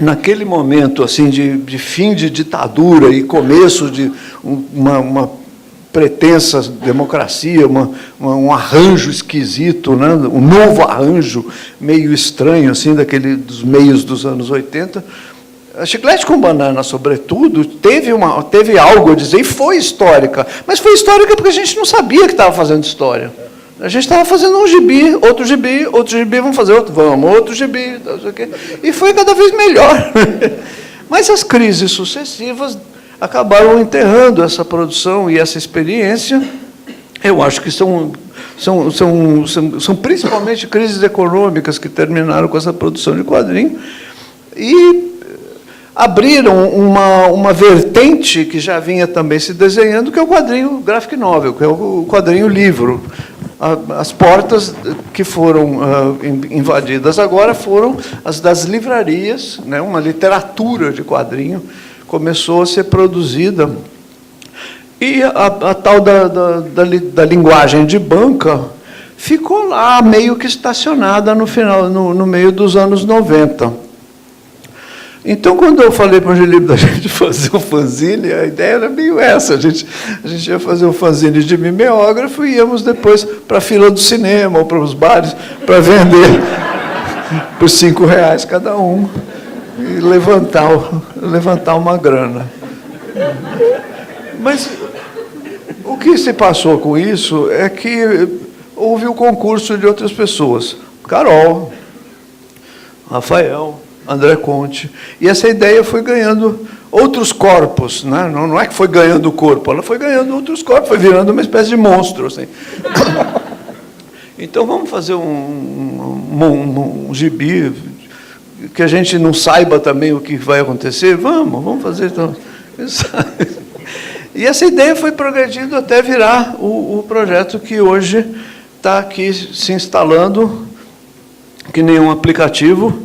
Speaker 5: naquele momento assim de fim de ditadura e começo de uma pretensa democracia, um arranjo esquisito, né? Um novo arranjo meio estranho assim dos meios dos anos 80, a Chiclete com Banana, sobretudo, teve algo a dizer, e foi histórica. Mas foi histórica porque a gente não sabia que estava fazendo história. A gente estava fazendo um gibi, outro gibi, vamos fazer outro, outro gibi, não sei o quê. E foi cada vez melhor. Mas as crises sucessivas acabaram enterrando essa produção e essa experiência. Eu acho que são principalmente crises econômicas que terminaram com essa produção de quadrinho. E abriram uma vertente que já vinha também se desenhando, que é o quadrinho graphic novel, que é o quadrinho livro. As portas que foram invadidas agora foram as das livrarias, né? Uma literatura de quadrinho começou a ser produzida. E a tal da linguagem de banca ficou lá, meio que estacionada no meio dos anos 90. Então, quando eu falei para o Angeli da gente fazer um fanzine, a ideia era meio essa. A gente ia fazer um fanzine de mimeógrafo e íamos depois para a fila do cinema ou para os bares para vender por R$5 cada um e levantar uma grana. Mas o que se passou com isso é que houve o concurso de outras pessoas. Carol, Rafael, André Conte. E essa ideia foi ganhando outros corpos, né? Não é que foi ganhando corpo, ela foi ganhando outros corpos, foi virando uma espécie de monstro. Assim. Então, vamos fazer um gibi que a gente não saiba também o que vai acontecer? Vamos fazer. Então. E essa ideia foi progredindo até virar o projeto que hoje está aqui se instalando, que nem um aplicativo.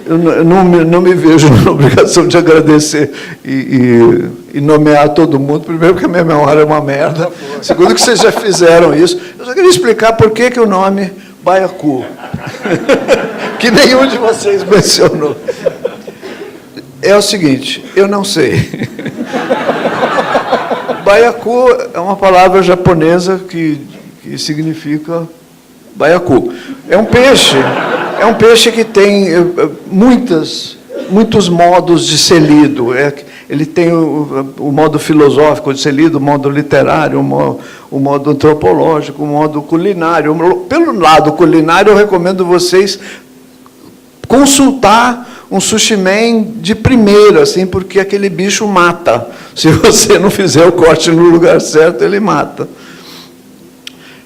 Speaker 5: Eu não me vejo na obrigação de agradecer e nomear todo mundo. Primeiro, porque a minha memória é uma merda. Segundo, que vocês já fizeram isso. Eu só queria explicar por que o nome Baiacu, que nenhum de vocês mencionou. É o seguinte, eu não sei. Baiacu é uma palavra japonesa que significa Baiacu. É um peixe que tem muitos modos de ser lido. Ele tem o modo filosófico de ser lido, o modo literário, o modo antropológico, o modo culinário. Pelo lado culinário, eu recomendo vocês consultar um sushi man de primeira, assim, porque aquele bicho mata. Se você não fizer o corte no lugar certo, ele mata.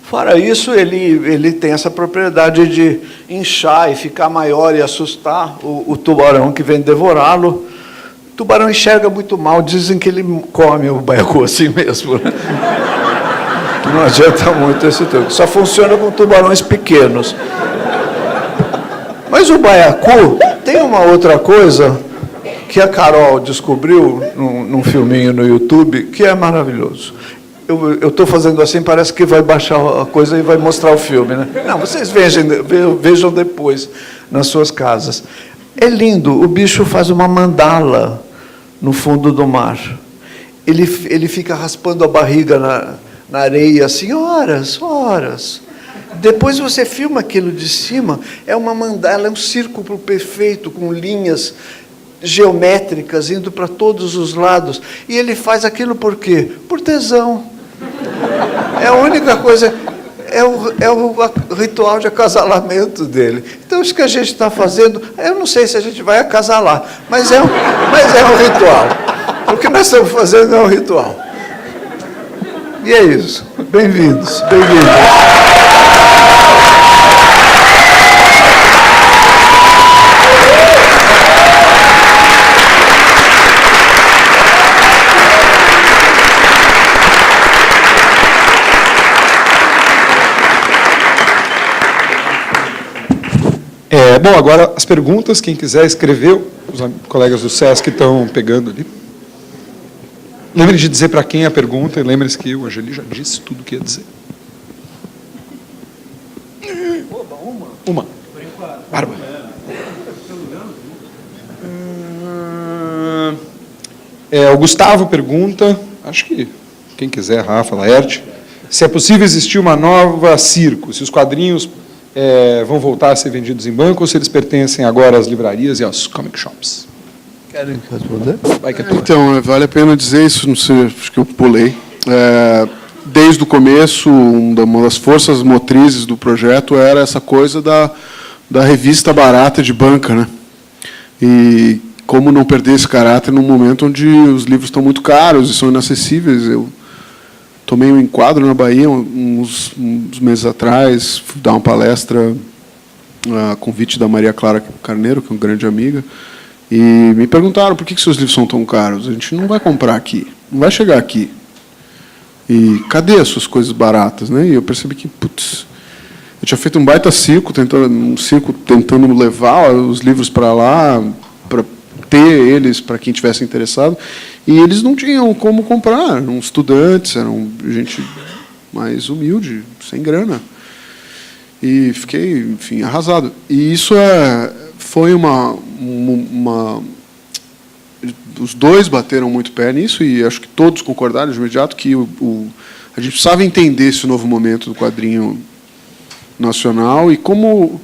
Speaker 5: Fora isso, ele tem essa propriedade de inchar e ficar maior e assustar o tubarão que vem devorá-lo. O tubarão enxerga muito mal, dizem que ele come o baiacu assim mesmo. Né? Que não adianta muito esse truque. Só funciona com tubarões pequenos. Mas o baiacu tem uma outra coisa que a Carol descobriu num filminho no YouTube, que é maravilhoso. Eu estou fazendo assim, parece que vai baixar a coisa e vai mostrar o filme. Né? Não, vocês vejam depois nas suas casas. É lindo, o bicho faz uma mandala no fundo do mar. Ele fica raspando a barriga na areia, assim, horas. Depois você filma aquilo de cima, é uma mandala, é um círculo perfeito, com linhas geométricas indo para todos os lados. E ele faz aquilo por quê? Por tesão. É a única coisa, é o ritual de acasalamento dele. Então, isso que a gente está fazendo, eu não sei se a gente vai acasalar, mas é um ritual. O que nós estamos fazendo é um ritual. E é isso. Bem-vindos.
Speaker 3: Bom, agora as perguntas, quem quiser escrever, os colegas do SESC estão pegando ali. Lembre de dizer para quem é a pergunta, e lembre-se que o Angeli já disse tudo o que ia dizer. Uma. Bárbara. O Gustavo pergunta, acho que quem quiser, Rafa, Laerte, se é possível existir uma nova Circo, se os quadrinhos vão voltar a ser vendidos em banco ou se eles pertencem agora às livrarias e aos comic shops?
Speaker 5: Querem responder?
Speaker 3: Vai que é tua.
Speaker 4: Então, vale a pena dizer isso, não sei, acho que eu pulei. Desde o começo, uma das forças motrizes do projeto era essa coisa da revista barata de banca, né? E como não perder esse caráter num momento onde os livros estão muito caros e são inacessíveis. Eu tomei um enquadro na Bahia uns meses atrás, fui dar uma palestra a convite da Maria Clara Carneiro, que é uma grande amiga, e me perguntaram por que seus livros são tão caros. A gente não vai comprar aqui, não vai chegar aqui. E cadê as suas coisas baratas? Né? E eu percebi que, putz, eu tinha feito um baita circo, tentando levar os livros para lá, para ter eles para quem tivesse interessado, e eles não tinham como comprar, eram estudantes, eram gente mais humilde, sem grana. E fiquei, enfim, arrasado. E isso foi os dois bateram muito pé nisso, e acho que todos concordaram de imediato que a gente precisava entender esse novo momento do quadrinho nacional e como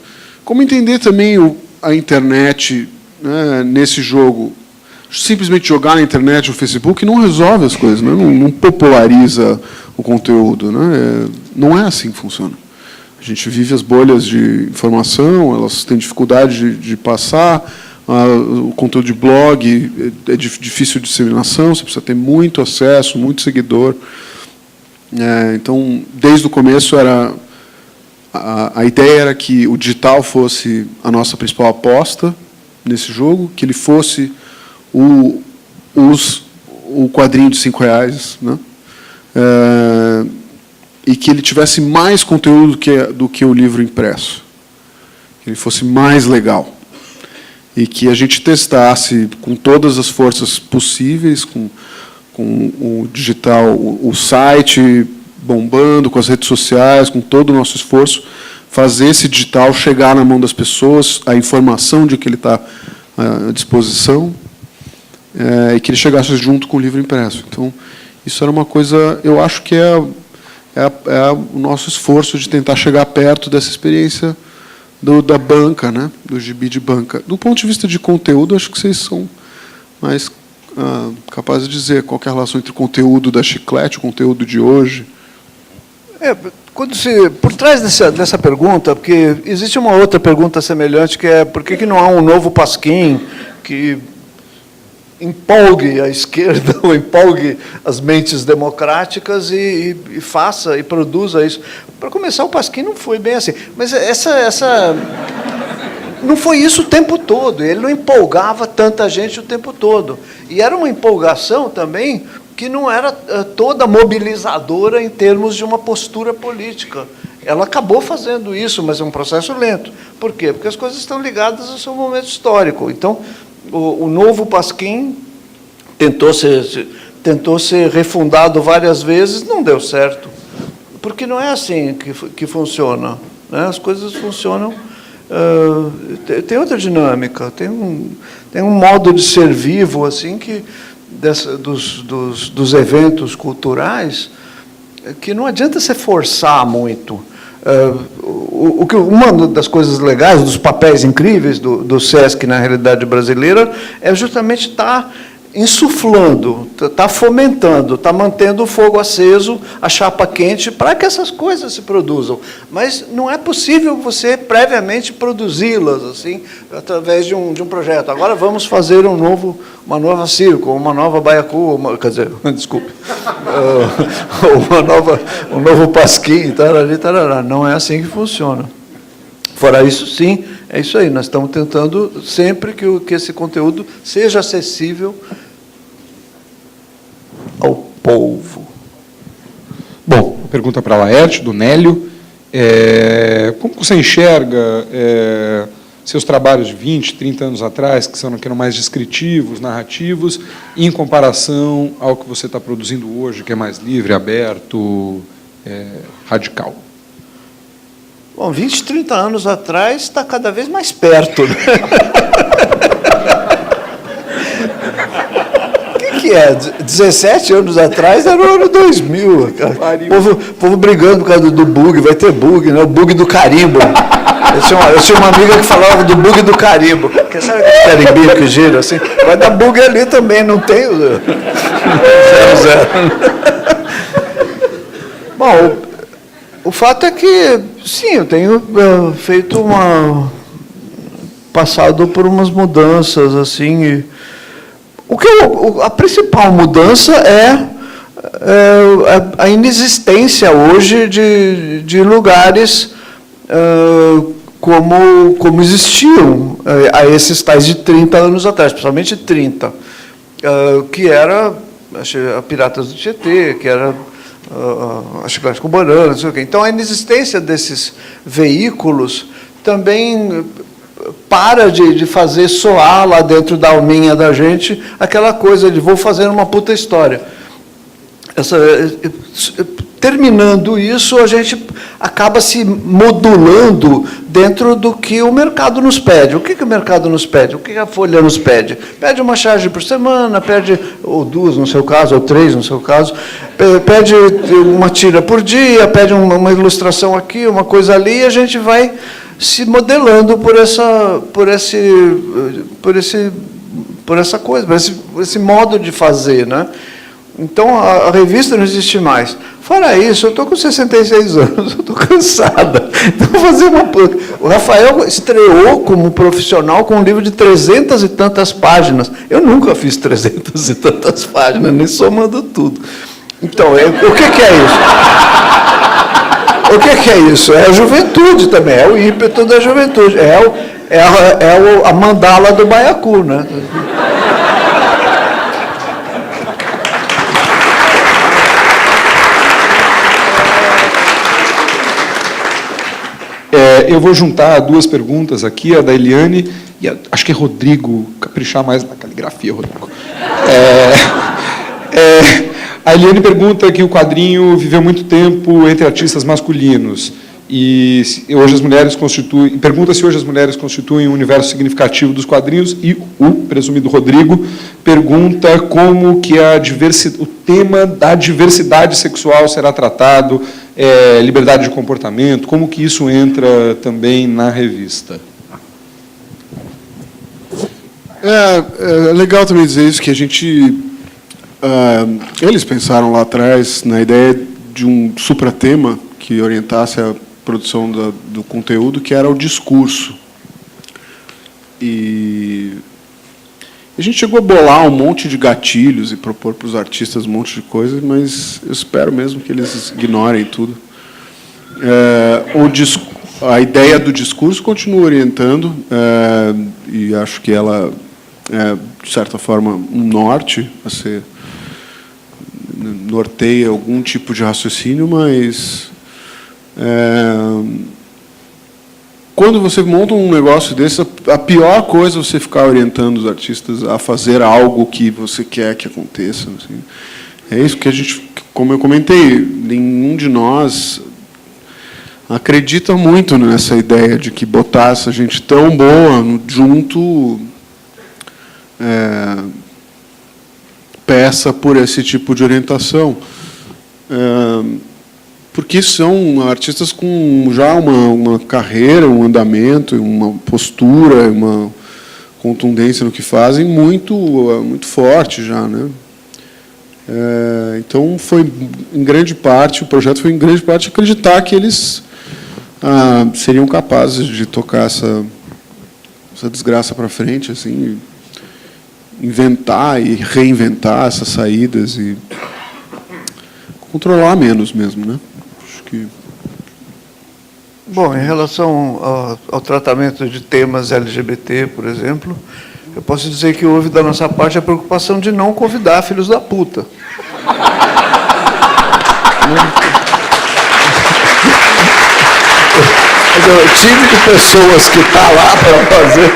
Speaker 4: entender também a internet, né, nesse jogo. Simplesmente jogar na internet ou Facebook não resolve as coisas, né? Não populariza o conteúdo. Né? Não é assim que funciona. A gente vive as bolhas de informação, elas têm dificuldade de passar, o conteúdo de blog é de difícil disseminação, você precisa ter muito acesso, muito seguidor. Então, desde o começo, a ideia era que o digital fosse a nossa principal aposta nesse jogo, que ele fosse o quadrinho de R$5, né? E que ele tivesse mais conteúdo do que o livro impresso, que ele fosse mais legal, e que a gente testasse com todas as forças possíveis, com o digital, o site bombando, com as redes sociais, com todo o nosso esforço, fazer esse digital chegar na mão das pessoas, a informação de que ele está à disposição, e que ele chegasse junto com o livro impresso. Então, isso era uma coisa, eu acho que é o nosso esforço de tentar chegar perto dessa experiência da banca, né, do gibi de banca. Do ponto de vista de conteúdo, acho que vocês são mais capazes de dizer qual que é a relação entre o conteúdo da Chiclete, o conteúdo de hoje.
Speaker 5: Por trás dessa pergunta, porque existe uma outra pergunta semelhante, que é por que não há um novo Pasquim que empolgue a esquerda ou empolgue as mentes democráticas e faça e produza isso. Para começar, o Pasquim não foi bem assim. Mas não foi isso o tempo todo. Ele não empolgava tanta gente o tempo todo. E era uma empolgação também que não era toda mobilizadora em termos de uma postura política. Ela acabou fazendo isso, mas é um processo lento. Por quê? Porque as coisas estão ligadas ao seu momento histórico. Então, o novo Pasquim tentou ser refundado várias vezes, não deu certo. Porque não é assim que funciona, né? As coisas funcionam... tem outra dinâmica, tem um modo de ser vivo assim, dos eventos culturais, que não adianta você forçar muito. Uma das coisas legais, dos papéis incríveis do SESC na realidade brasileira, é justamente estar insuflando, está fomentando, está mantendo o fogo aceso, a chapa quente, para que essas coisas se produzam. Mas não é possível você previamente produzi-las assim, através de um projeto. Agora vamos fazer uma nova Circo, uma nova Baiacu, quer dizer, desculpe, um novo Pasquim, tarari, tarará. Não é assim que funciona. Fora isso, sim, é isso aí. Nós estamos tentando sempre que esse conteúdo seja acessível ao povo.
Speaker 3: Bom, pergunta para a Laerte, do Nélio. Como você enxerga seus trabalhos de 20, 30 anos atrás, que eram mais descritivos, narrativos, em comparação ao que você está produzindo hoje, que é mais livre, aberto, radical?
Speaker 5: Bom, 20, 30 anos atrás está cada vez mais perto. Né? O que é? 17 anos atrás era o ano 2000. O povo brigando por causa do bug, vai ter bug, né? O bug do carimbo. Eu tinha uma amiga que falava do bug do carimbo. Sabe aquele carimbinho que gira assim? Vai dar bug ali também, não tem o 00. Bom, o fato é que, sim, eu tenho feito passado por umas mudanças, assim. A principal mudança é a inexistência hoje de lugares como existiam a esses tais de 30 anos atrás, principalmente 30, que era a Piratas do Tietê, que era a Chiclete com Banana, não sei o quê. Então, a inexistência desses veículos também para de fazer soar lá dentro da alminha da gente aquela coisa de vou fazer uma puta história. Terminando isso, a gente acaba se modulando dentro do que o mercado nos pede. O que o mercado nos pede? O que a Folha nos pede? Pede uma charge por semana, pede, ou 2 no seu caso, ou 3 no seu caso, pede uma tira por dia, pede uma ilustração aqui, uma coisa ali, e a gente vai se modelando por essa coisa, por esse modo de fazer, né? Então, a revista não existe mais. Fora isso, eu estou com 66 anos, eu estou cansada. Então, vou fazer o Rafael estreou como profissional com um livro de 300 e tantas páginas. Eu nunca fiz 300 e tantas páginas, nem somando tudo. Então, o que é isso? O que é isso? É a juventude também, é o ímpeto da juventude, é a mandala do Baiacu, né?
Speaker 3: Eu vou juntar 2 perguntas aqui, a da Eliane e acho que é Rodrigo, caprichar mais na caligrafia, Rodrigo. A Eliane pergunta que o quadrinho viveu muito tempo entre artistas masculinos e hoje as mulheres pergunta se hoje as mulheres constituem um universo significativo dos quadrinhos, e o presumido Rodrigo pergunta como que o tema da diversidade sexual será tratado liberdade de comportamento, como que isso entra também na revista?
Speaker 4: É legal também dizer isso, que a gente... eles pensaram lá atrás na ideia de um supratema que orientasse a produção do conteúdo, que era o discurso. E a gente chegou a bolar um monte de gatilhos e propor para os artistas um monte de coisas, mas eu espero mesmo que eles ignorem tudo. A ideia do discurso continua orientando, e acho que ela é, de certa forma, um norte, você norteia algum tipo de raciocínio, mas quando você monta um negócio desse, a pior coisa é você ficar orientando os artistas a fazer algo que você quer que aconteça. Assim. É isso que a gente, como eu comentei, nenhum de nós acredita muito nessa ideia de que botar essa gente tão boa junto peça por esse tipo de orientação. Porque são artistas com já uma carreira, um andamento, uma postura, uma contundência no que fazem muito forte já, né? Então foi em grande parte, o projeto foi em grande parte acreditar que eles seriam capazes de tocar essa desgraça para frente, assim, inventar e reinventar essas saídas e controlar menos mesmo, né? Acho que...
Speaker 5: Bom, em relação ao tratamento de temas LGBT, por exemplo, eu posso dizer que houve da nossa parte a preocupação de não convidar filhos da puta. O time de pessoas que está lá para fazer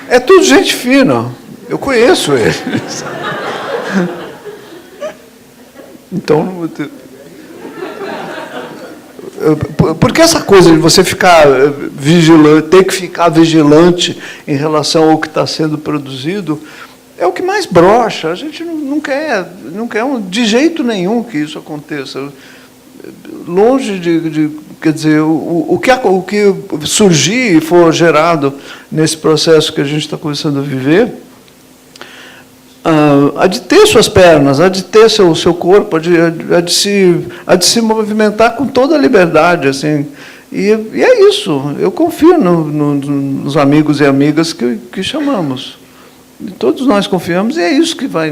Speaker 5: é tudo gente fina. Eu conheço eles. Então, porque essa coisa de você ficar vigilante, ter que ficar vigilante em relação ao que está sendo produzido, é o que mais brocha. A gente não quer de jeito nenhum que isso aconteça. Longe de quer dizer, o que surgir e for gerado nesse processo que a gente está começando a viver, há de ter suas pernas, há de ter seu corpo, há de se movimentar com toda a liberdade, assim. E é isso. Eu confio nos amigos e amigas que chamamos. E todos nós confiamos, e é isso que vai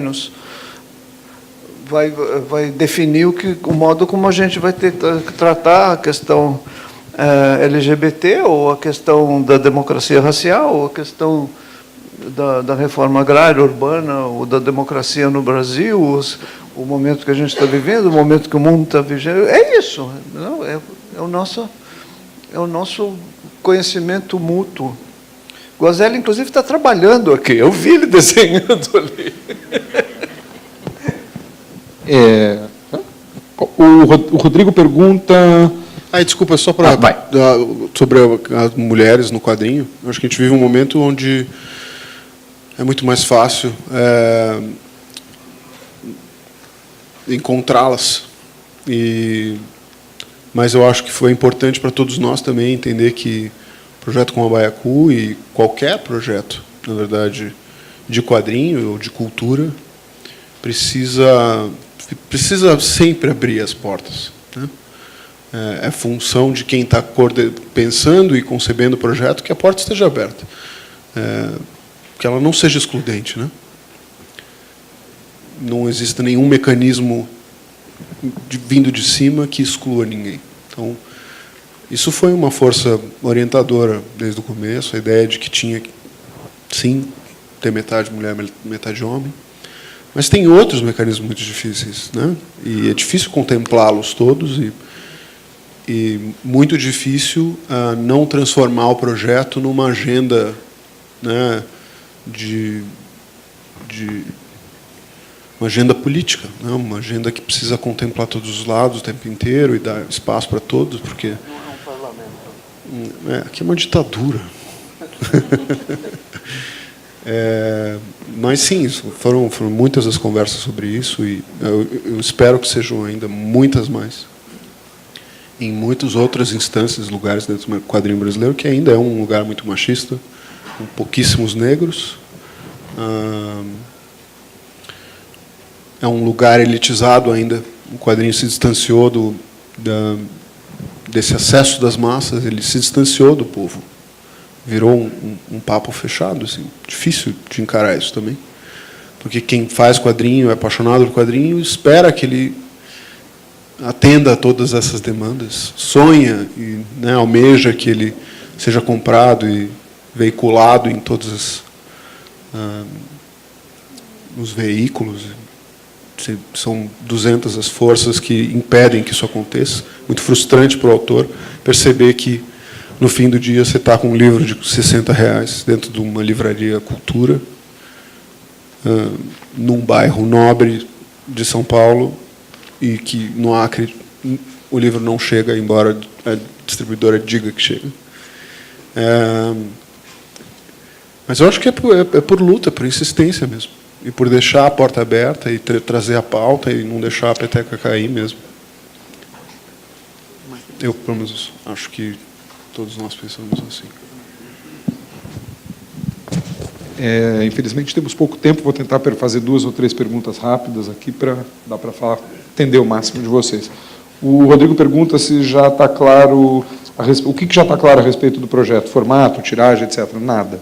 Speaker 5: definir o modo como a gente vai tratar a questão LGBT, ou a questão da democracia racial, ou a questão da reforma agrária urbana, ou da democracia no Brasil, o momento que a gente está vivendo, o momento que o mundo está vivendo. É isso. Não? É o nosso conhecimento mútuo. Guazelli, inclusive, está trabalhando aqui. Eu vi ele desenhando ali.
Speaker 3: O Rodrigo pergunta...
Speaker 4: desculpa, só para sobre as mulheres no quadrinho. Eu acho que a gente vive um momento onde é muito mais fácil encontrá-las. Mas eu acho que foi importante para todos nós também entender que projeto como a Baiacu e qualquer projeto, na verdade, de quadrinho ou de cultura, precisa sempre abrir as portas, né? É função de quem está pensando e concebendo o projeto que a porta esteja aberta, que ela não seja excludente, né? Não exista nenhum mecanismo vindo de cima que exclua ninguém. Então, isso foi uma força orientadora desde o começo, a ideia de que tinha, sim, ter metade mulher, metade homem. Mas tem outros mecanismos muito difíceis, né? E é difícil contemplá-los todos e muito difícil não transformar o projeto numa agenda, né, uma agenda política, né? Uma agenda que precisa contemplar todos os lados o tempo inteiro e dar espaço para todos, porque... Não é um parlamento. Aqui é uma ditadura. Mas sim, foram muitas as conversas sobre isso e eu espero que sejam ainda muitas mais. em muitas outras instâncias, lugares dentro do quadrinho brasileiro, que ainda é um lugar muito machista, com pouquíssimos negros. É um lugar elitizado ainda. O quadrinho se distanciou desse acesso das massas, ele se distanciou do povo. Virou um papo fechado, assim, difícil de encarar isso também. Porque quem faz quadrinho, é apaixonado por quadrinho, espera que ele atenda a todas essas demandas, sonha e, né, almeja que ele seja comprado e veiculado em todos os veículos. São 200 as forças que impedem que isso aconteça. Muito frustrante para o autor perceber que, no fim do dia, você está com um livro de R$60 dentro de uma livraria Cultura, num bairro nobre de São Paulo, e que no Acre o livro não chega, embora a distribuidora diga que chega. Mas eu acho que é por luta, por insistência mesmo. E por deixar a porta aberta e trazer a pauta e não deixar a peteca cair mesmo. Eu, pelo menos, acho que todos nós pensamos assim.
Speaker 3: Infelizmente temos pouco tempo, vou tentar fazer 2 ou 3 perguntas rápidas aqui para dar para atender o máximo de vocês. O Rodrigo pergunta se já está claro, o que já está claro a respeito do projeto, formato, tiragem, etc. Nada.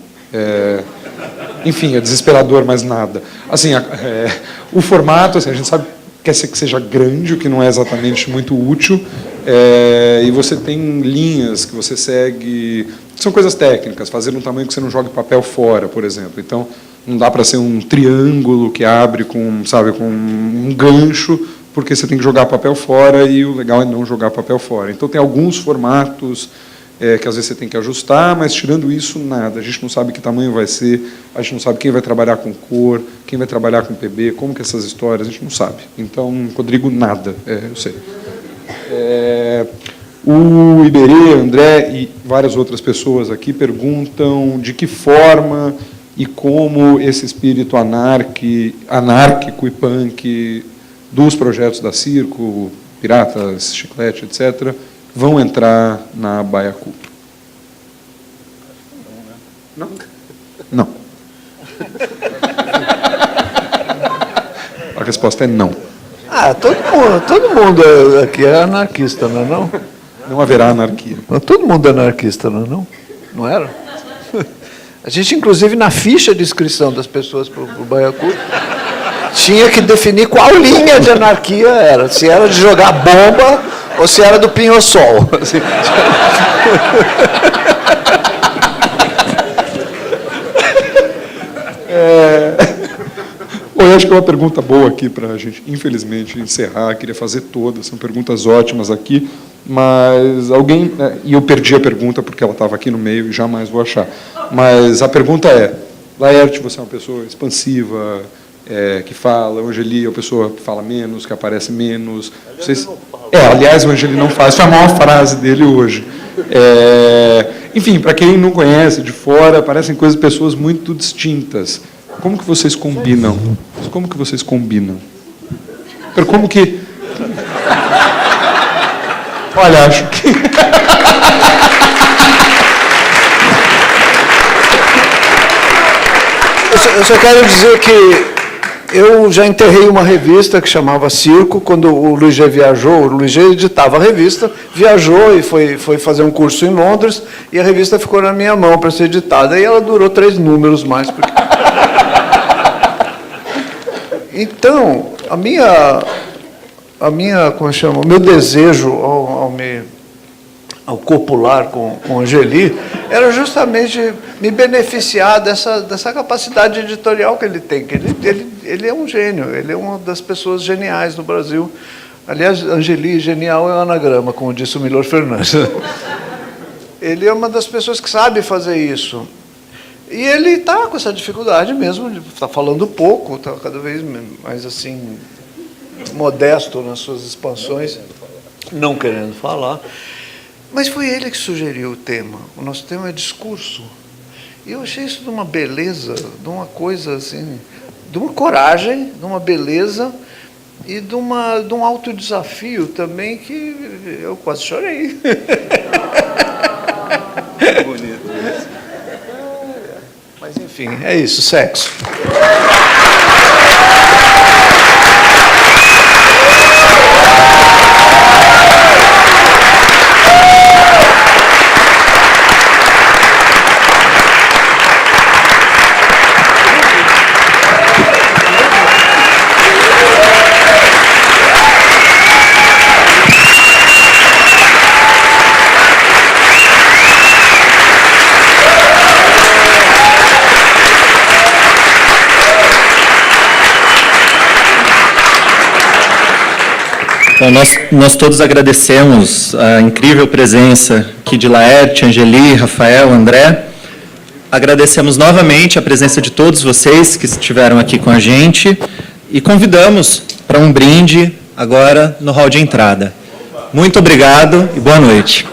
Speaker 3: Enfim, é desesperador, mas nada. Assim, o formato, assim, a gente sabe que quer que seja grande, o que não é exatamente muito útil, e você tem linhas que você segue, são coisas técnicas, fazer um tamanho que você não jogue papel fora, por exemplo. Então, não dá para ser um triângulo que abre com, sabe, com um gancho, porque você tem que jogar papel fora, e o legal é não jogar papel fora. Então, tem alguns formatos que às vezes você tem que ajustar, mas tirando isso, nada. A gente não sabe que tamanho vai ser, a gente não sabe quem vai trabalhar com cor, quem vai trabalhar com PB, como que essas histórias, a gente não sabe. Então, Rodrigo, nada, eu sei. O Iberê, André e várias outras pessoas aqui perguntam de que forma e como esse espírito anárquico e punk dos projetos da Circo, Piratas, Chiclete, etc., vão entrar na Baiacu. Não? Não. A resposta é não.
Speaker 5: Todo mundo aqui é anarquista, não é não?
Speaker 3: Não haverá anarquia.
Speaker 5: Todo mundo é anarquista, não é não? Não era? A gente, inclusive, na ficha de inscrição das pessoas para o Baiacu, tinha que definir qual linha de anarquia era. Se era de jogar bomba ou se era do pinho-sol. Assim.
Speaker 3: Eu acho que é uma pergunta boa aqui para a gente, infelizmente, encerrar. Queria fazer todas, são perguntas ótimas aqui, mas alguém... E eu perdi a pergunta porque ela estava aqui no meio e jamais vou achar. Mas a pergunta é, Laerte, você é uma pessoa expansiva, que fala, o Angeli é uma pessoa que fala menos, que aparece menos. Vocês... aliás, o Angeli não faz, foi a maior frase dele hoje. Enfim, para quem não conhece de fora, parecem coisas, pessoas muito distintas. Como que vocês combinam? Como que vocês combinam? Como que... Olha, acho que...
Speaker 5: Eu só quero dizer que eu já enterrei uma revista que chamava Circo, quando o Luiz G viajou, o Luiz G editava a revista, viajou e foi fazer um curso em Londres, e a revista ficou na minha mão para ser editada, e ela durou 3 números mais. Porque... Então, a minha, como chama, o meu desejo ao copular com Angeli era justamente me beneficiar dessa capacidade editorial que ele tem, que ele é um gênio, ele é uma das pessoas geniais no Brasil. Aliás, Angeli, genial é um anagrama, como disse o Milor Fernandes. Ele é uma das pessoas que sabe fazer isso. E ele está com essa dificuldade mesmo, está falando pouco, está cada vez mais assim, modesto nas suas expansões, não querendo falar. Mas foi ele que sugeriu o tema. O nosso tema é discurso. E eu achei isso de uma beleza, de uma coisa assim, de uma coragem, de uma beleza, e de um alto desafio também que eu quase chorei. Bonito isso. Mas, enfim, é isso, sexo.
Speaker 1: Então, nós todos agradecemos a incrível presença aqui de Laerte, Angeli, Rafael, André. Agradecemos novamente a presença de todos vocês que estiveram aqui com a gente e convidamos para um brinde agora no hall de entrada. Muito obrigado e boa noite.